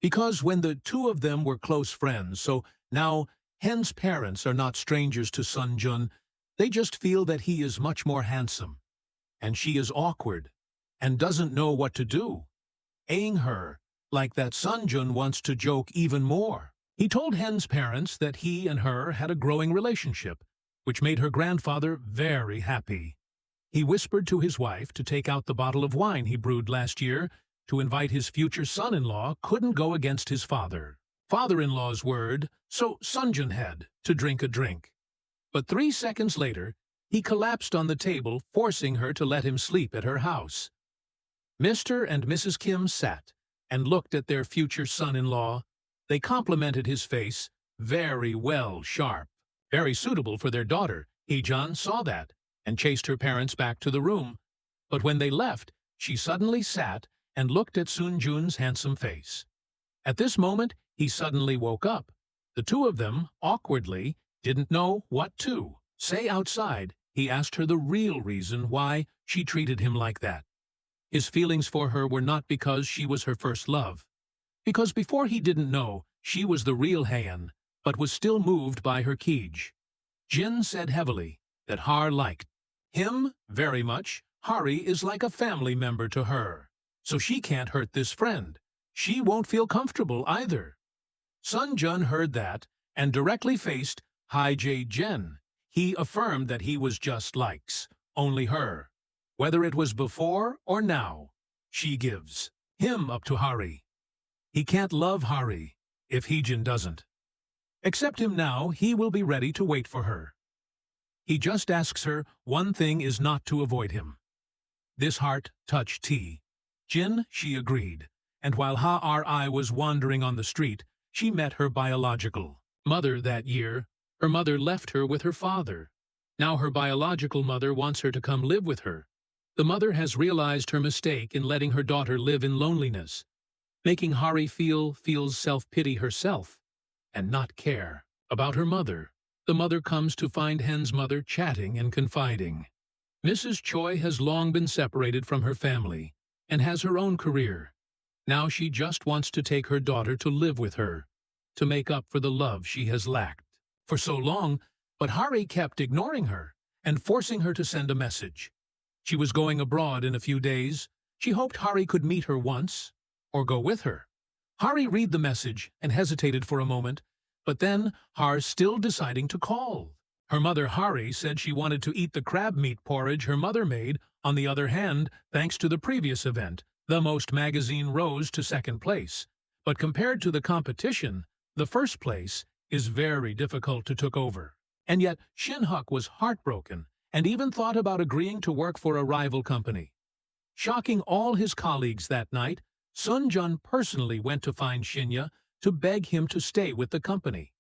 Because when the two of them were close friends, so now Hen's parents are not strangers to Sun Jun, they just feel that he is much more handsome. And she is awkward, and doesn't know what to do. Aing her, like that Sun Jun wants to joke even more. He told Hen's parents that he and her had a growing relationship, which made her grandfather very happy. He whispered to his wife to take out the bottle of wine he brewed last year to invite his future son-in-law. Couldn't go against his father-in-law's word, so Sun Jun had to drink a drink. But 3 seconds later, he collapsed on the table, forcing her to let him sleep at her house. Mr. and Mrs. Kim sat and looked at their future son-in-law. They complimented his face, very well, sharp, very suitable for their daughter. Heejin saw that and chased her parents back to the room. But when they left, she suddenly sat and looked at Sun Jun's handsome face. At this moment, he suddenly woke up. The two of them, awkwardly, didn't know what to say outside. He asked her the real reason why she treated him like that. His feelings for her were not because she was her first love. Because before he didn't know she was the real Hyen, but was still moved by her Keej. Jin said heavily that Har liked him very much. Hari is like a family member to her, so she can't hurt this friend. She won't feel comfortable either. Sun Jun heard that and directly faced Hai Jae-jin. He affirmed that he was just likes only her. Whether it was before or now, she gives him up to Hari. He can't love Hari if Heejin doesn't. Accept him now, he will be ready to wait for her. He just asks her one thing is not to avoid him. This heart touched T. Jin, she agreed, and while Hari was wandering on the street, she met her biological mother that year. Her mother left her with her father. Now her biological mother wants her to come live with her. The mother has realized her mistake in letting her daughter live in loneliness, making Hari feels self-pity herself, and not care about her mother. The mother comes to find Hen's mother chatting and confiding. Mrs. Choi has long been separated from her family and has her own career. Now she just wants to take her daughter to live with her, to make up for the love she has lacked for so long, but Hari kept ignoring her and forcing her to send a message. She was going abroad in a few days. She hoped Hari could meet her once or go with her. Hari read the message and hesitated for a moment, but then Har still deciding to call. Her mother Hari said she wanted to eat the crab meat porridge her mother made. On the other hand, thanks to the previous event, The Most magazine rose to second place, but compared to the competition, the first place is very difficult to take over. And yet, Shin-huk was heartbroken and even thought about agreeing to work for a rival company. Shocking all his colleagues that night, Sun-jun personally went to find Shinya to beg him to stay with the company.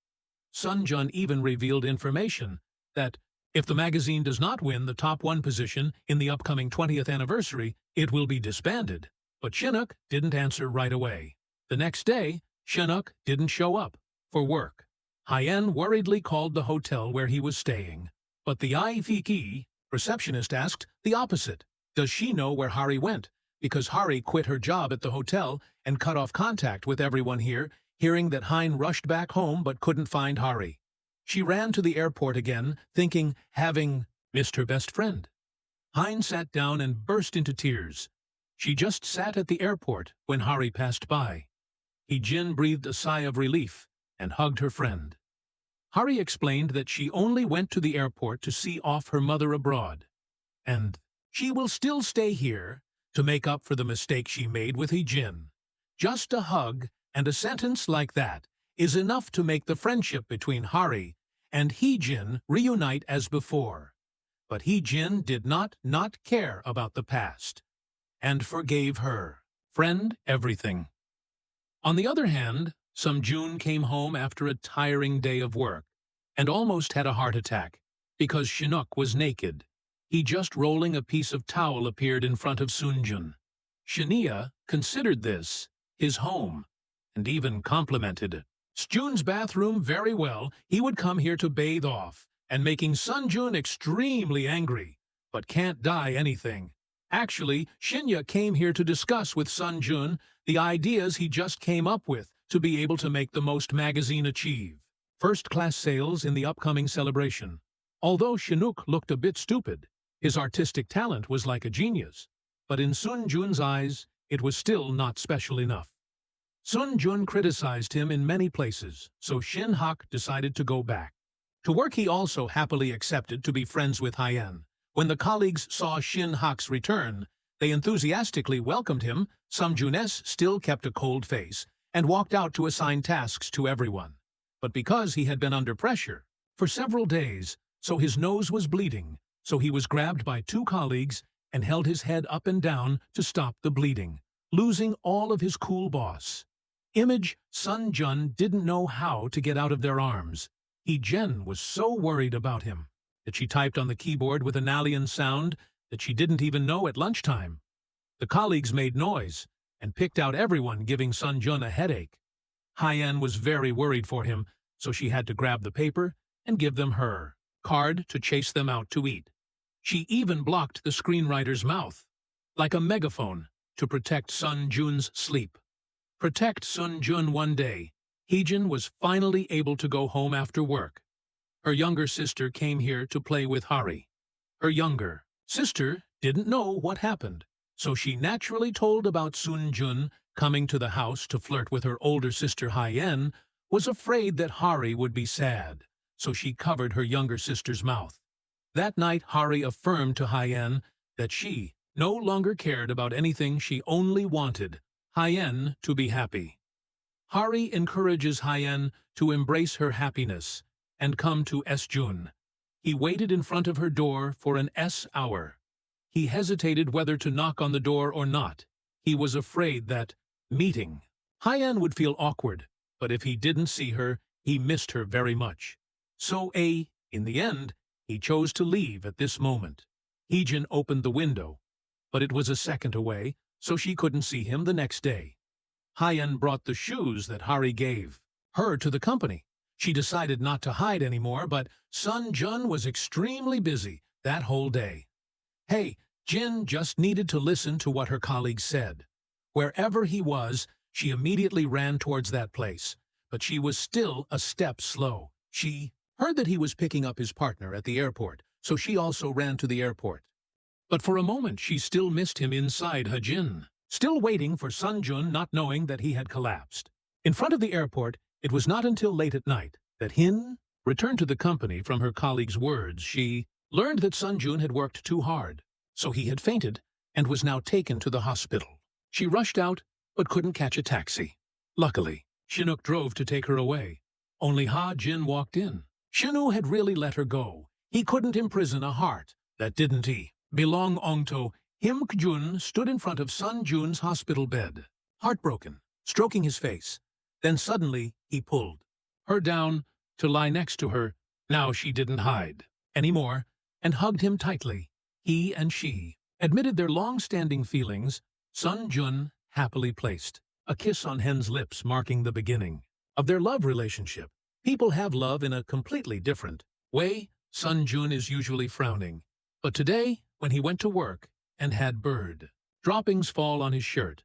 Sun-jun even revealed information that if the magazine does not win the top 1 position in the upcoming 20th anniversary, it will be disbanded. But Shin-huk didn't answer right away. The next day, Shin-huk didn't show up for work. Hyen worriedly called the hotel where he was staying. But the IVK receptionist asked the opposite. Does she know where Hari went? Because Hari quit her job at the hotel and cut off contact with everyone here, hearing that Hein rushed back home but couldn't find Hari. She ran to the airport again, thinking having missed her best friend. Hein sat down and burst into tears. She just sat at the airport when Hari passed by. Hee-jin breathed a sigh of relief and hugged her friend. Hari explained that she only went to the airport to see off her mother abroad, and she will still stay here to make up for the mistake she made with Hee-jin. Just a hug and a sentence like that is enough to make the friendship between Hari and Hee-jin reunite as before. But Hee-jin did not care about the past and forgave her friend everything. On the other hand, Sung-jun came home after a tiring day of work and almost had a heart attack because Shin-huk was naked. He just rolling a piece of towel appeared in front of Sun-jun. Shinya considered this his home and even complimented it. Jun's bathroom very well. He would come here to bathe off and making Sun-jun extremely angry, but can't die anything. Actually, Shinya came here to discuss with Sun-jun the ideas he just came up with to be able to make the Most magazine achieve first-class sales in the upcoming celebration. Although Shin-huk looked a bit stupid, his artistic talent was like a genius, but in Sun-jun's eyes, it was still not special enough. Sun-jun criticized him in many places, so Shin-huk decided to go back. To work he also happily accepted to be friends with Hyen. When the colleagues saw Shin-huk's return, they enthusiastically welcomed him. Sung-jun still kept a cold face and walked out to assign tasks to everyone. But because he had been under pressure for several days, so his nose was bleeding, so he was grabbed by 2 colleagues and held his head up and down to stop the bleeding, losing all of his cool boss image. Sun-jun didn't know how to get out of their arms. Hee-jin was so worried about him that she typed on the keyboard with an alien sound that she didn't even know at lunchtime. The colleagues made noise and picked out everyone, giving Sun-jun a headache. Hyen was very worried for him, so she had to grab the paper and give them her card to chase them out to eat. She even blocked the screenwriter's mouth, like a megaphone, to protect Sun-jun's sleep. Protect Sun-jun one day. Hee-jin was finally able to go home after work. Her younger sister came here to play with Hari. Her younger sister didn't know what happened, so she naturally told about Sun-jun coming to the house to flirt with her older sister Hyen, was afraid that Hari would be sad, so she covered her younger sister's mouth. That night Hari affirmed to Hyen that she no longer cared about anything, she only wanted Hyen to be happy. Hari encourages Hyen to embrace her happiness and come to S-jun. He waited in front of her door for an hour. He hesitated whether to knock on the door or not. He was afraid that meeting Hyen would feel awkward, but if he didn't see her, he missed her very much. So in the end, he chose to leave at this moment. Hee-jin opened the window, but it was a second away, so she couldn't see him the next day. Hyen brought the shoes that Hari gave her to the company. She decided not to hide anymore, but Sun-jun was extremely busy that whole day. Hey, Jin just needed to listen to what her colleagues said. Wherever he was, she immediately ran towards that place, but she was still a step slow. She heard that he was picking up his partner at the airport, so she also ran to the airport. But for a moment she still missed him inside Hee-jin, still waiting for Sun-jun, not knowing that he had collapsed. In front of the airport, it was not until late at night that Hin returned to the company. From her colleague's words, she learned that Sun-jun had worked too hard, so he had fainted and was now taken to the hospital. She rushed out, but couldn't catch a taxi. Luckily, Chinook drove to take her away. Only Ha-jin walked in. Chinu had really let her go. He couldn't imprison a heart that didn't he belong Ongto. Him Kjun stood in front of Sun Jun's hospital bed, heartbroken, stroking his face. Then suddenly he pulled her down to lie next to her. Now she didn't hide anymore and hugged him tightly. He and she admitted their long-standing feelings. Sun Jun happily placed a kiss on Hen's lips, marking the beginning of their love relationship. People have love in a completely different way. Sun Jun is usually frowning, but today, when he went to work and had bird droppings fall on his shirt,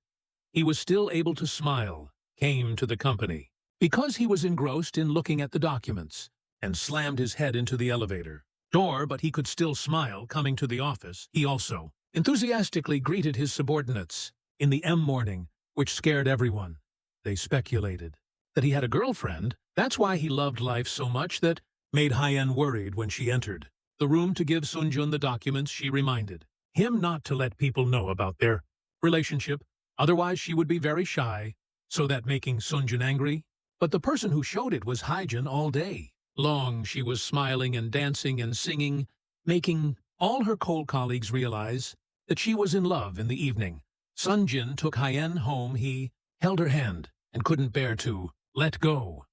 he was still able to smile. Came to the company because he was engrossed in looking at the documents and slammed his head into the elevator door, but he could still smile. Coming to the office, he also enthusiastically greeted his subordinates in the morning, which scared everyone. They speculated that he had a girlfriend. That's why he loved life so much that made Hyen worried when she entered the room to give Sunjun the documents. She reminded him not to let people know about their relationship, otherwise she would be very shy, so that making Sunjun angry. But the person who showed it was Hyjin. All day long she was smiling and dancing and singing, making all her cold colleagues realize that she was in love. In the evening, Sunjin took Hyen home. He held her hand and couldn't bear to let go.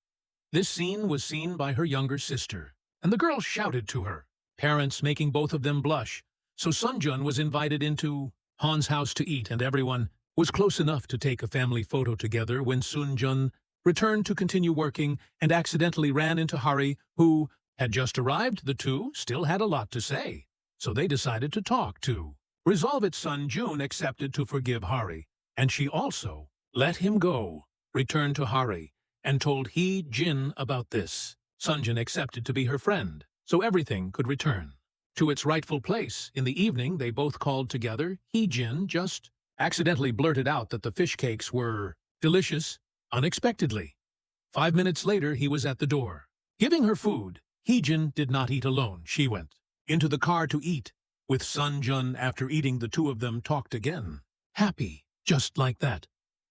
This scene was seen by her younger sister, and the girl shouted to her parents, making both of them blush. So Sunjun was invited into Han's house to eat, and everyone was close enough to take a family photo together. When Sunjun returned to continue working and accidentally ran into Hari, who had just arrived, the two still had a lot to say, so they decided to talk to resolve it. Sunjun accepted to forgive Hari, and she also let him go, returned to Hari, and told Jin about this. Sunjun accepted to be her friend, so everything could return to its rightful place. In the evening, they both called together. Jin just accidentally blurted out that the fish cakes were delicious, unexpectedly. 5 minutes later, he was at the door, giving her food. Jin did not eat alone. She went into the car to eat with Sunjun. After eating, the two of them talked again. Happy, just like that.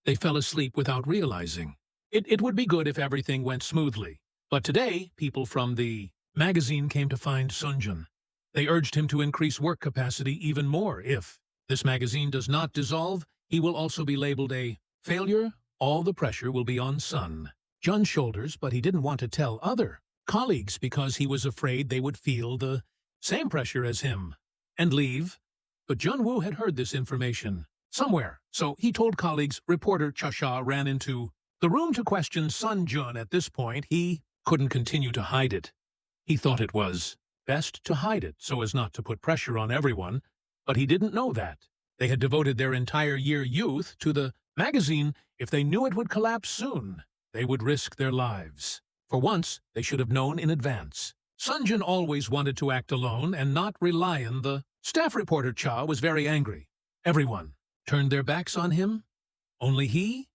They fell asleep without realizing. It would be good if everything went smoothly. But today, people from the magazine came to find Sunjun. They urged him to increase work capacity even more. If this magazine does not dissolve, he will also be labeled a failure. All the pressure will be on Sun Jun's shoulders, but he didn't want to tell other colleagues because he was afraid they would feel the same pressure as him and leave. But Junwoo had heard this information somewhere, so he told colleagues. Reporter Chasha ran into the room to question Sun Jun. At this point, he couldn't continue to hide it. He thought it was best to hide it so as not to put pressure on everyone, but he didn't know that they had devoted their entire youth to the magazine. If they knew it would collapse soon, they would risk their lives. For once, they should have known in advance. Sunjun always wanted to act alone and not rely on the staff. Reporter Cha was very angry. Everyone turned their backs on him. Only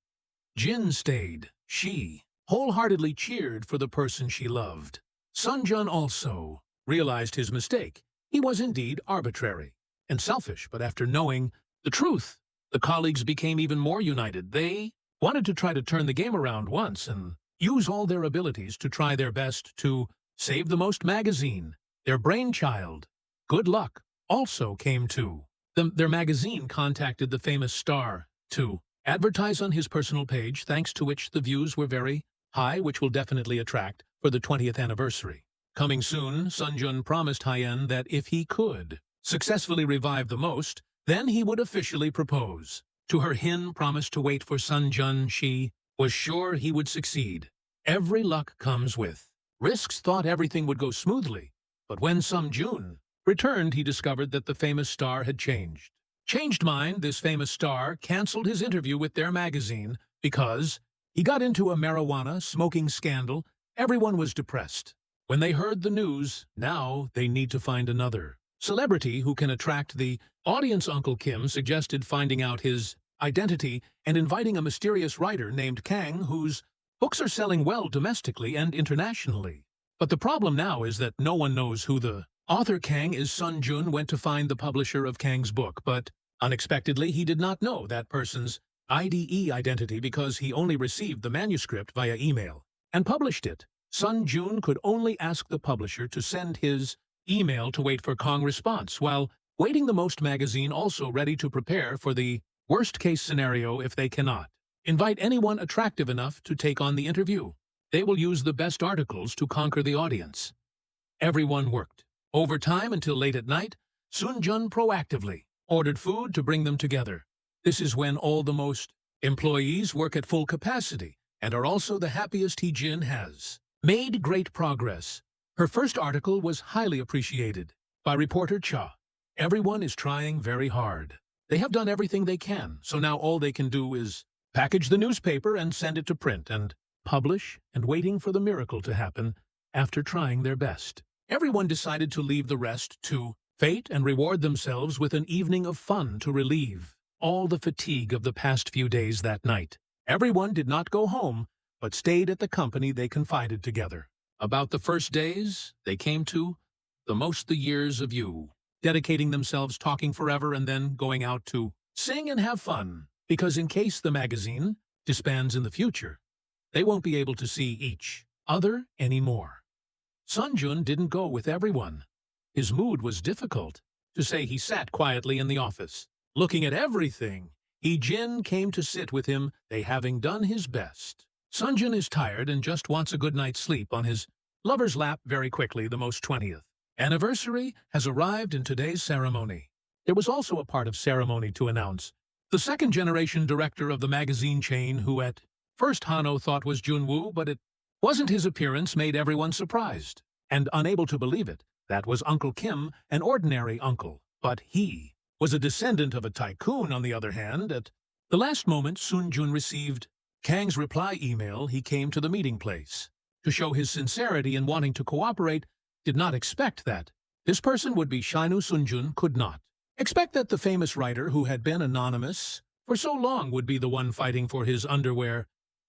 Jin stayed. She wholeheartedly cheered for the person she loved. Sunjun also realized his mistake. He was indeed arbitrary and selfish, but after knowing the truth, the colleagues became even more united. They wanted to try to turn the game around once and use all their abilities to try their best to save the most magazine, their brainchild. Good luck also came to them. Their magazine contacted the famous star to advertise on his personal page, thanks to which the views were very high, which will definitely attract for the 20th anniversary. Coming soon, Sunjun promised Hyen that if he could successfully revive the most, then he would officially propose to her. Hin promised to wait for Sunjun. She was sure he would succeed. Every luck comes with risks. Thought everything would go smoothly, but when Sunjun returned, he discovered that the famous star had changed mind. This famous star canceled his interview with their magazine because he got into a marijuana smoking scandal. Everyone was depressed when they heard the news. Now they need to find another celebrity who can attract the audience. Uncle Kim suggested finding out his identity and inviting a mysterious writer named Kang, whose books are selling well domestically and internationally. But the problem now is that no one knows who the author Kang is. Sunjun went to find the publisher of Kang's book, but Unexpectedly, he did not know that person's IDE identity because he only received the manuscript via email and published it. Sun Jun could only ask the publisher to send his email to wait for Kong response, while Waiting the Most magazine also ready to prepare for the worst-case scenario if they cannot. Invite anyone attractive enough to take on the interview. They will use the best articles to conquer the audience. Everyone worked overtime until late at night. Sun Jun proactively ordered food to bring them together. This is when all the most employees work at full capacity and are also the happiest Jin has made great progress. Her first article was highly appreciated by reporter Cha. Everyone is trying very hard. They have done everything they can, so now all they can do is package the newspaper and send it to print and publish and waiting for the miracle to happen after trying their best. Everyone decided to leave the rest to fate and reward themselves with an evening of fun to relieve all the fatigue of the past few days that night. Everyone did not go home, but stayed at the company they confided together. About the first days, they came to the years of you, dedicating themselves talking forever and then going out to sing and have fun, because in case the magazine disbands in the future, they won't be able to see each other anymore. Sun Jun didn't go with everyone. His mood was difficult. To say he sat quietly in the office, looking at everything. Jin came to sit with him, they having done his best. Sun Jun is tired and just wants a good night's sleep on his lover's lap very quickly. The 20th anniversary has arrived in today's ceremony. There was also a part of ceremony to announce the second-generation director of the magazine chain who at first Hano thought was Junwoo, but it wasn't. His appearance made everyone surprised and unable to believe it. That was Uncle Kim, an ordinary uncle, but he was a descendant of a tycoon. On the other hand, at the last moment, Sun Jun received Kang's reply email. He came to the meeting place to show his sincerity in wanting to cooperate. Did not expect that this person would be Shinu. Sun Jun could not expect that the famous writer who had been anonymous for so long would be the one fighting for his underwear.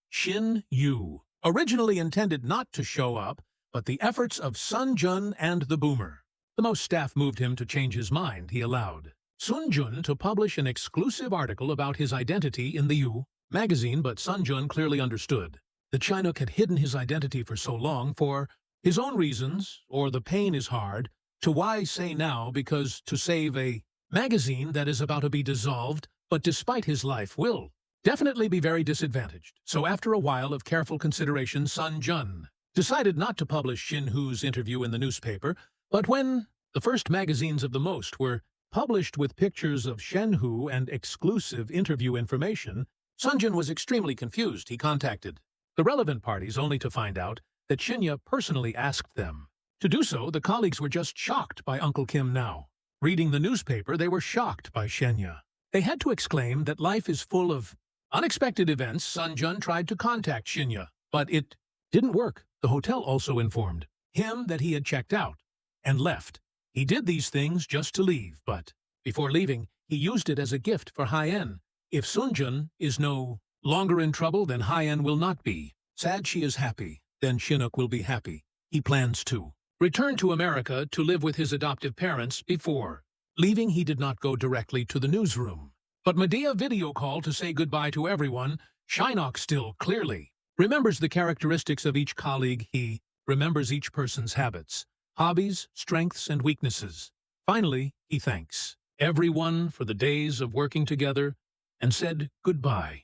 Shin Yu originally intended not to show up, but the efforts of Sun Jun and the Boomer, the most staff, moved him to change his mind. He allowed Sun Jun to publish an exclusive article about his identity in the U magazine, but Sun Jun clearly understood that Chinook had hidden his identity for so long for his own reasons, or the pain is hard to why say now, because to save a magazine that is about to be dissolved, but despite his life will definitely be very disadvantaged. So after a while of careful consideration, Sun Jun decided not to publish Shin Hu's interview in the newspaper, but when the first magazines of the most were published with pictures of Shen Hu and exclusive interview information, Sun Jun was extremely confused. He contacted the relevant parties only to find out that Shinya personally asked them to do so. The colleagues were just shocked by Uncle Kim now. Reading the newspaper, they were shocked by Shenya. They had to exclaim that life is full of unexpected events. Sun Jun tried to contact Shinya, but it didn't work. The hotel also informed him that he had checked out and left. He did these things just to leave, but before leaving, he used it as a gift for Hyen. If Sun Jun is no longer in trouble, then Hyen will not be. Sad she is happy, then Chinook will be happy. He plans to return to America to live with his adoptive parents. Before leaving, he did not go directly to the newsroom, but Medea video call to say goodbye to everyone. Shinnok still clearly remembers the characteristics of each colleague. He remembers each person's habits, hobbies, strengths, and weaknesses. Finally, he thanks everyone for the days of working together and said goodbye.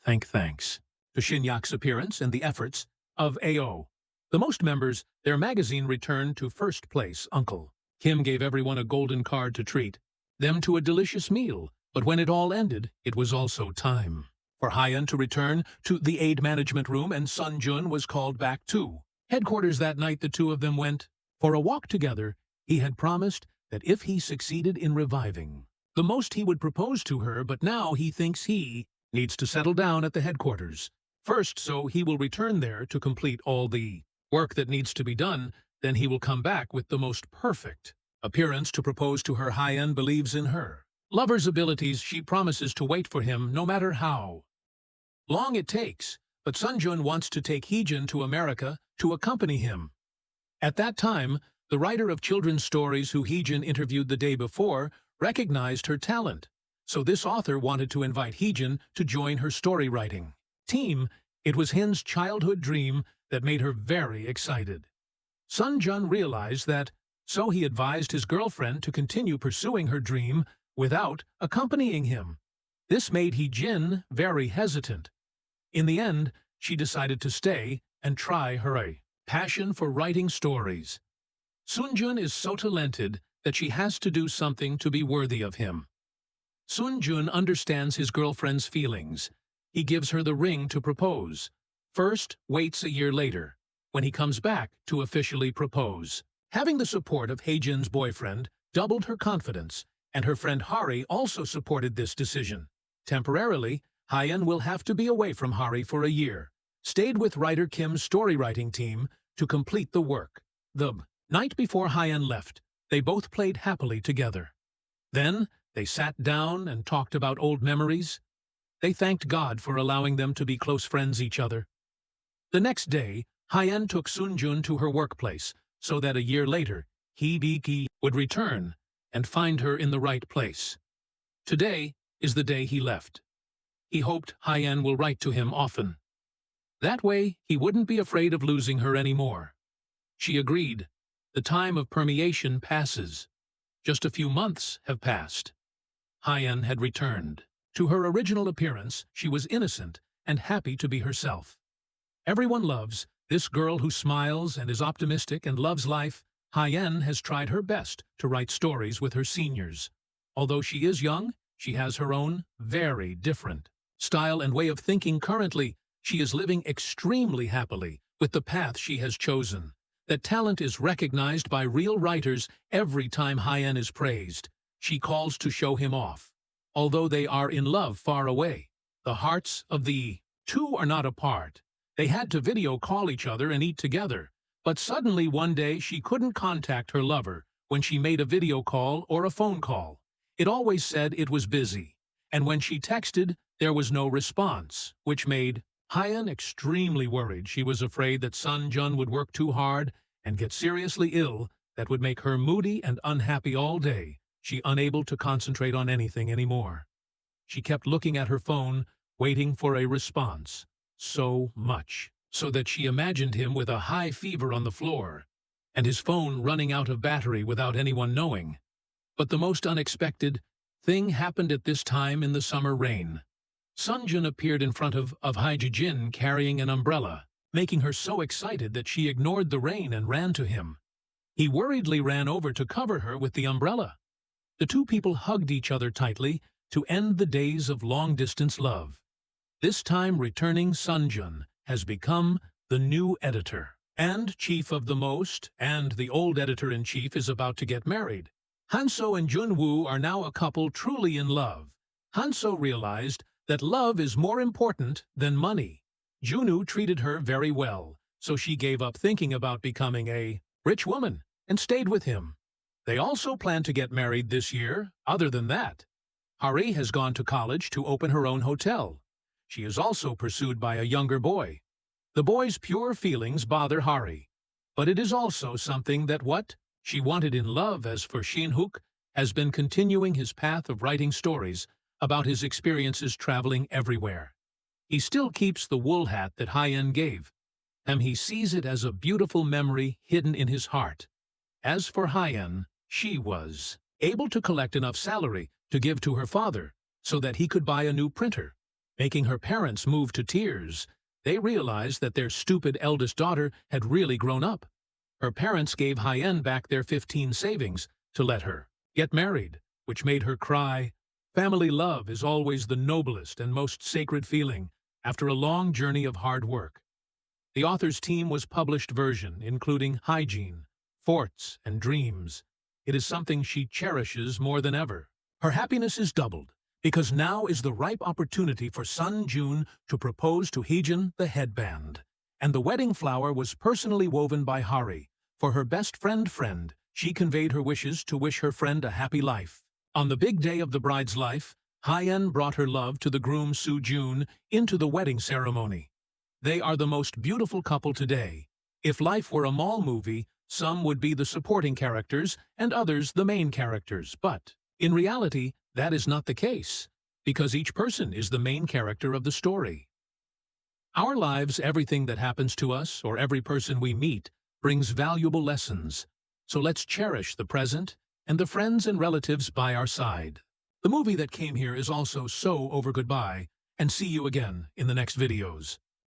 Thanks to Shinyak's appearance and the efforts of AO. The most members, their magazine returned to first place. Uncle Kim gave everyone a golden card to treat them to a delicious meal, but when it all ended, it was also time for Hyen to return to the aid management room, and Sun Jun was called back to headquarters that night. The two of them went for a walk together. He had promised that if he succeeded in reviving the most, he would propose to her, but now he thinks he needs to settle down at the headquarters first, so he will return there to complete all the work that needs to be done. Then he will come back with the most perfect appearance to propose to her. Hyen believes in her lover's abilities. She promises to wait for him no matter how long it takes, but Sun Jun wants to take Heejin to America to accompany him. At that time, the writer of children's stories who Heejin interviewed the day before recognized her talent. So this author wanted to invite Heejin to join her story writing team. It was Hin's childhood dream that made her very excited. Sunjun realized that, so he advised his girlfriend to continue pursuing her dream without accompanying him. This made Heejin very hesitant. In the end, she decided to stay and try her passion for writing stories. Sunjun is so talented that she has to do something to be worthy of him. Sunjun understands his girlfriend's feelings. He gives her the ring to propose. First, waits a year later, when he comes back to officially propose. Having the support of Heejin's boyfriend doubled her confidence, and her friend Hari also supported this decision. Temporarily, Hyeon will have to be away from Hari for a year, stayed with writer Kim's storywriting team to complete the work. The night before Hyeon left, they both played happily together. Then, they sat down and talked about old memories. They thanked God for allowing them to be close friends each other. The next day, Hyeon took Sunjun to her workplace, so that a year later, Hee would return and find her in the right place. Today is the day he left. He hoped Hyeon will write to him often. That way, he wouldn't be afraid of losing her anymore. She agreed. The time of permeation passes. Just a few months have passed. Hyeon had returned. To her original appearance, she was innocent and happy to be herself. Everyone loves this girl who smiles and is optimistic and loves life. Hyeon has tried her best to write stories with her seniors. Although she is young, she has her own, very different style and way of thinking. Currently, she is living extremely happily with the path she has chosen. That talent is recognized by real writers. Every time Hyeon is praised, she calls to show him off. Although they are in love far away, the hearts of the two are not apart. They had to video call each other and eat together. But suddenly one day she couldn't contact her lover when she made a video call or a phone call. It always said it was busy. And when she texted, there was no response, which made Hyeon extremely worried. She was afraid that Sunjun would work too hard and get seriously ill. That would make her moody and unhappy all day. She unable to concentrate on anything anymore. She kept looking at her phone, waiting for a response. So much, so that she imagined him with a high fever on the floor, and his phone running out of battery without anyone knowing. But the most unexpected thing happened at this time in the summer rain. Sunjun appeared in front of Hae-jin carrying an umbrella, making her so excited that she ignored the rain and ran to him. He worriedly ran over to cover her with the umbrella. The two people hugged each other tightly to end the days of long-distance love. This time returning Sunjun has become the new editor and chief of the Most, and the old editor-in-chief is about to get married. Hanso and Junwoo are now a couple truly in love. Hanso realized that love is more important than money. Junwoo treated her very well, so she gave up thinking about becoming a rich woman and stayed with him. They also plan to get married this year. Other than that, Hari has gone to college to open her own hotel. She is also pursued by a younger boy. The boy's pure feelings bother Hari, but it is also something that what she wanted in love. As for Shin-hook, has been continuing his path of writing stories about his experiences traveling everywhere. He still keeps the wool hat that Hyeon gave him. He sees it as a beautiful memory hidden in his heart. As for Hyeon, she was able to collect enough salary to give to her father so that he could buy a new printer, making her parents move to tears. They realized that their stupid eldest daughter had really grown up. Her parents gave Hyeon back their 15 savings to let her get married, which made her cry. Family love is always the noblest and most sacred feeling after a long journey of hard work. The author's team was published version, including hygiene, forts, and dreams. It is something she cherishes more than ever. Her happiness is doubled, because now is the ripe opportunity for Sunjun to propose to Heejin the headband. And the wedding flower was personally woven by Hari. For her best friend, she conveyed her wishes to wish her friend a happy life. On the big day of the bride's life, Hyeon brought her love to the groom Soo-jun into the wedding ceremony. They are the most beautiful couple today. If life were a mall movie, some would be the supporting characters and others the main characters, but in reality, That is not the case, because each person is the main character of the story. Our lives, everything that happens to us, or every person we meet, brings valuable lessons. So let's cherish the present and the friends and relatives by our side. The movie that came here is also So Over Goodbye, and see you again in the next videos.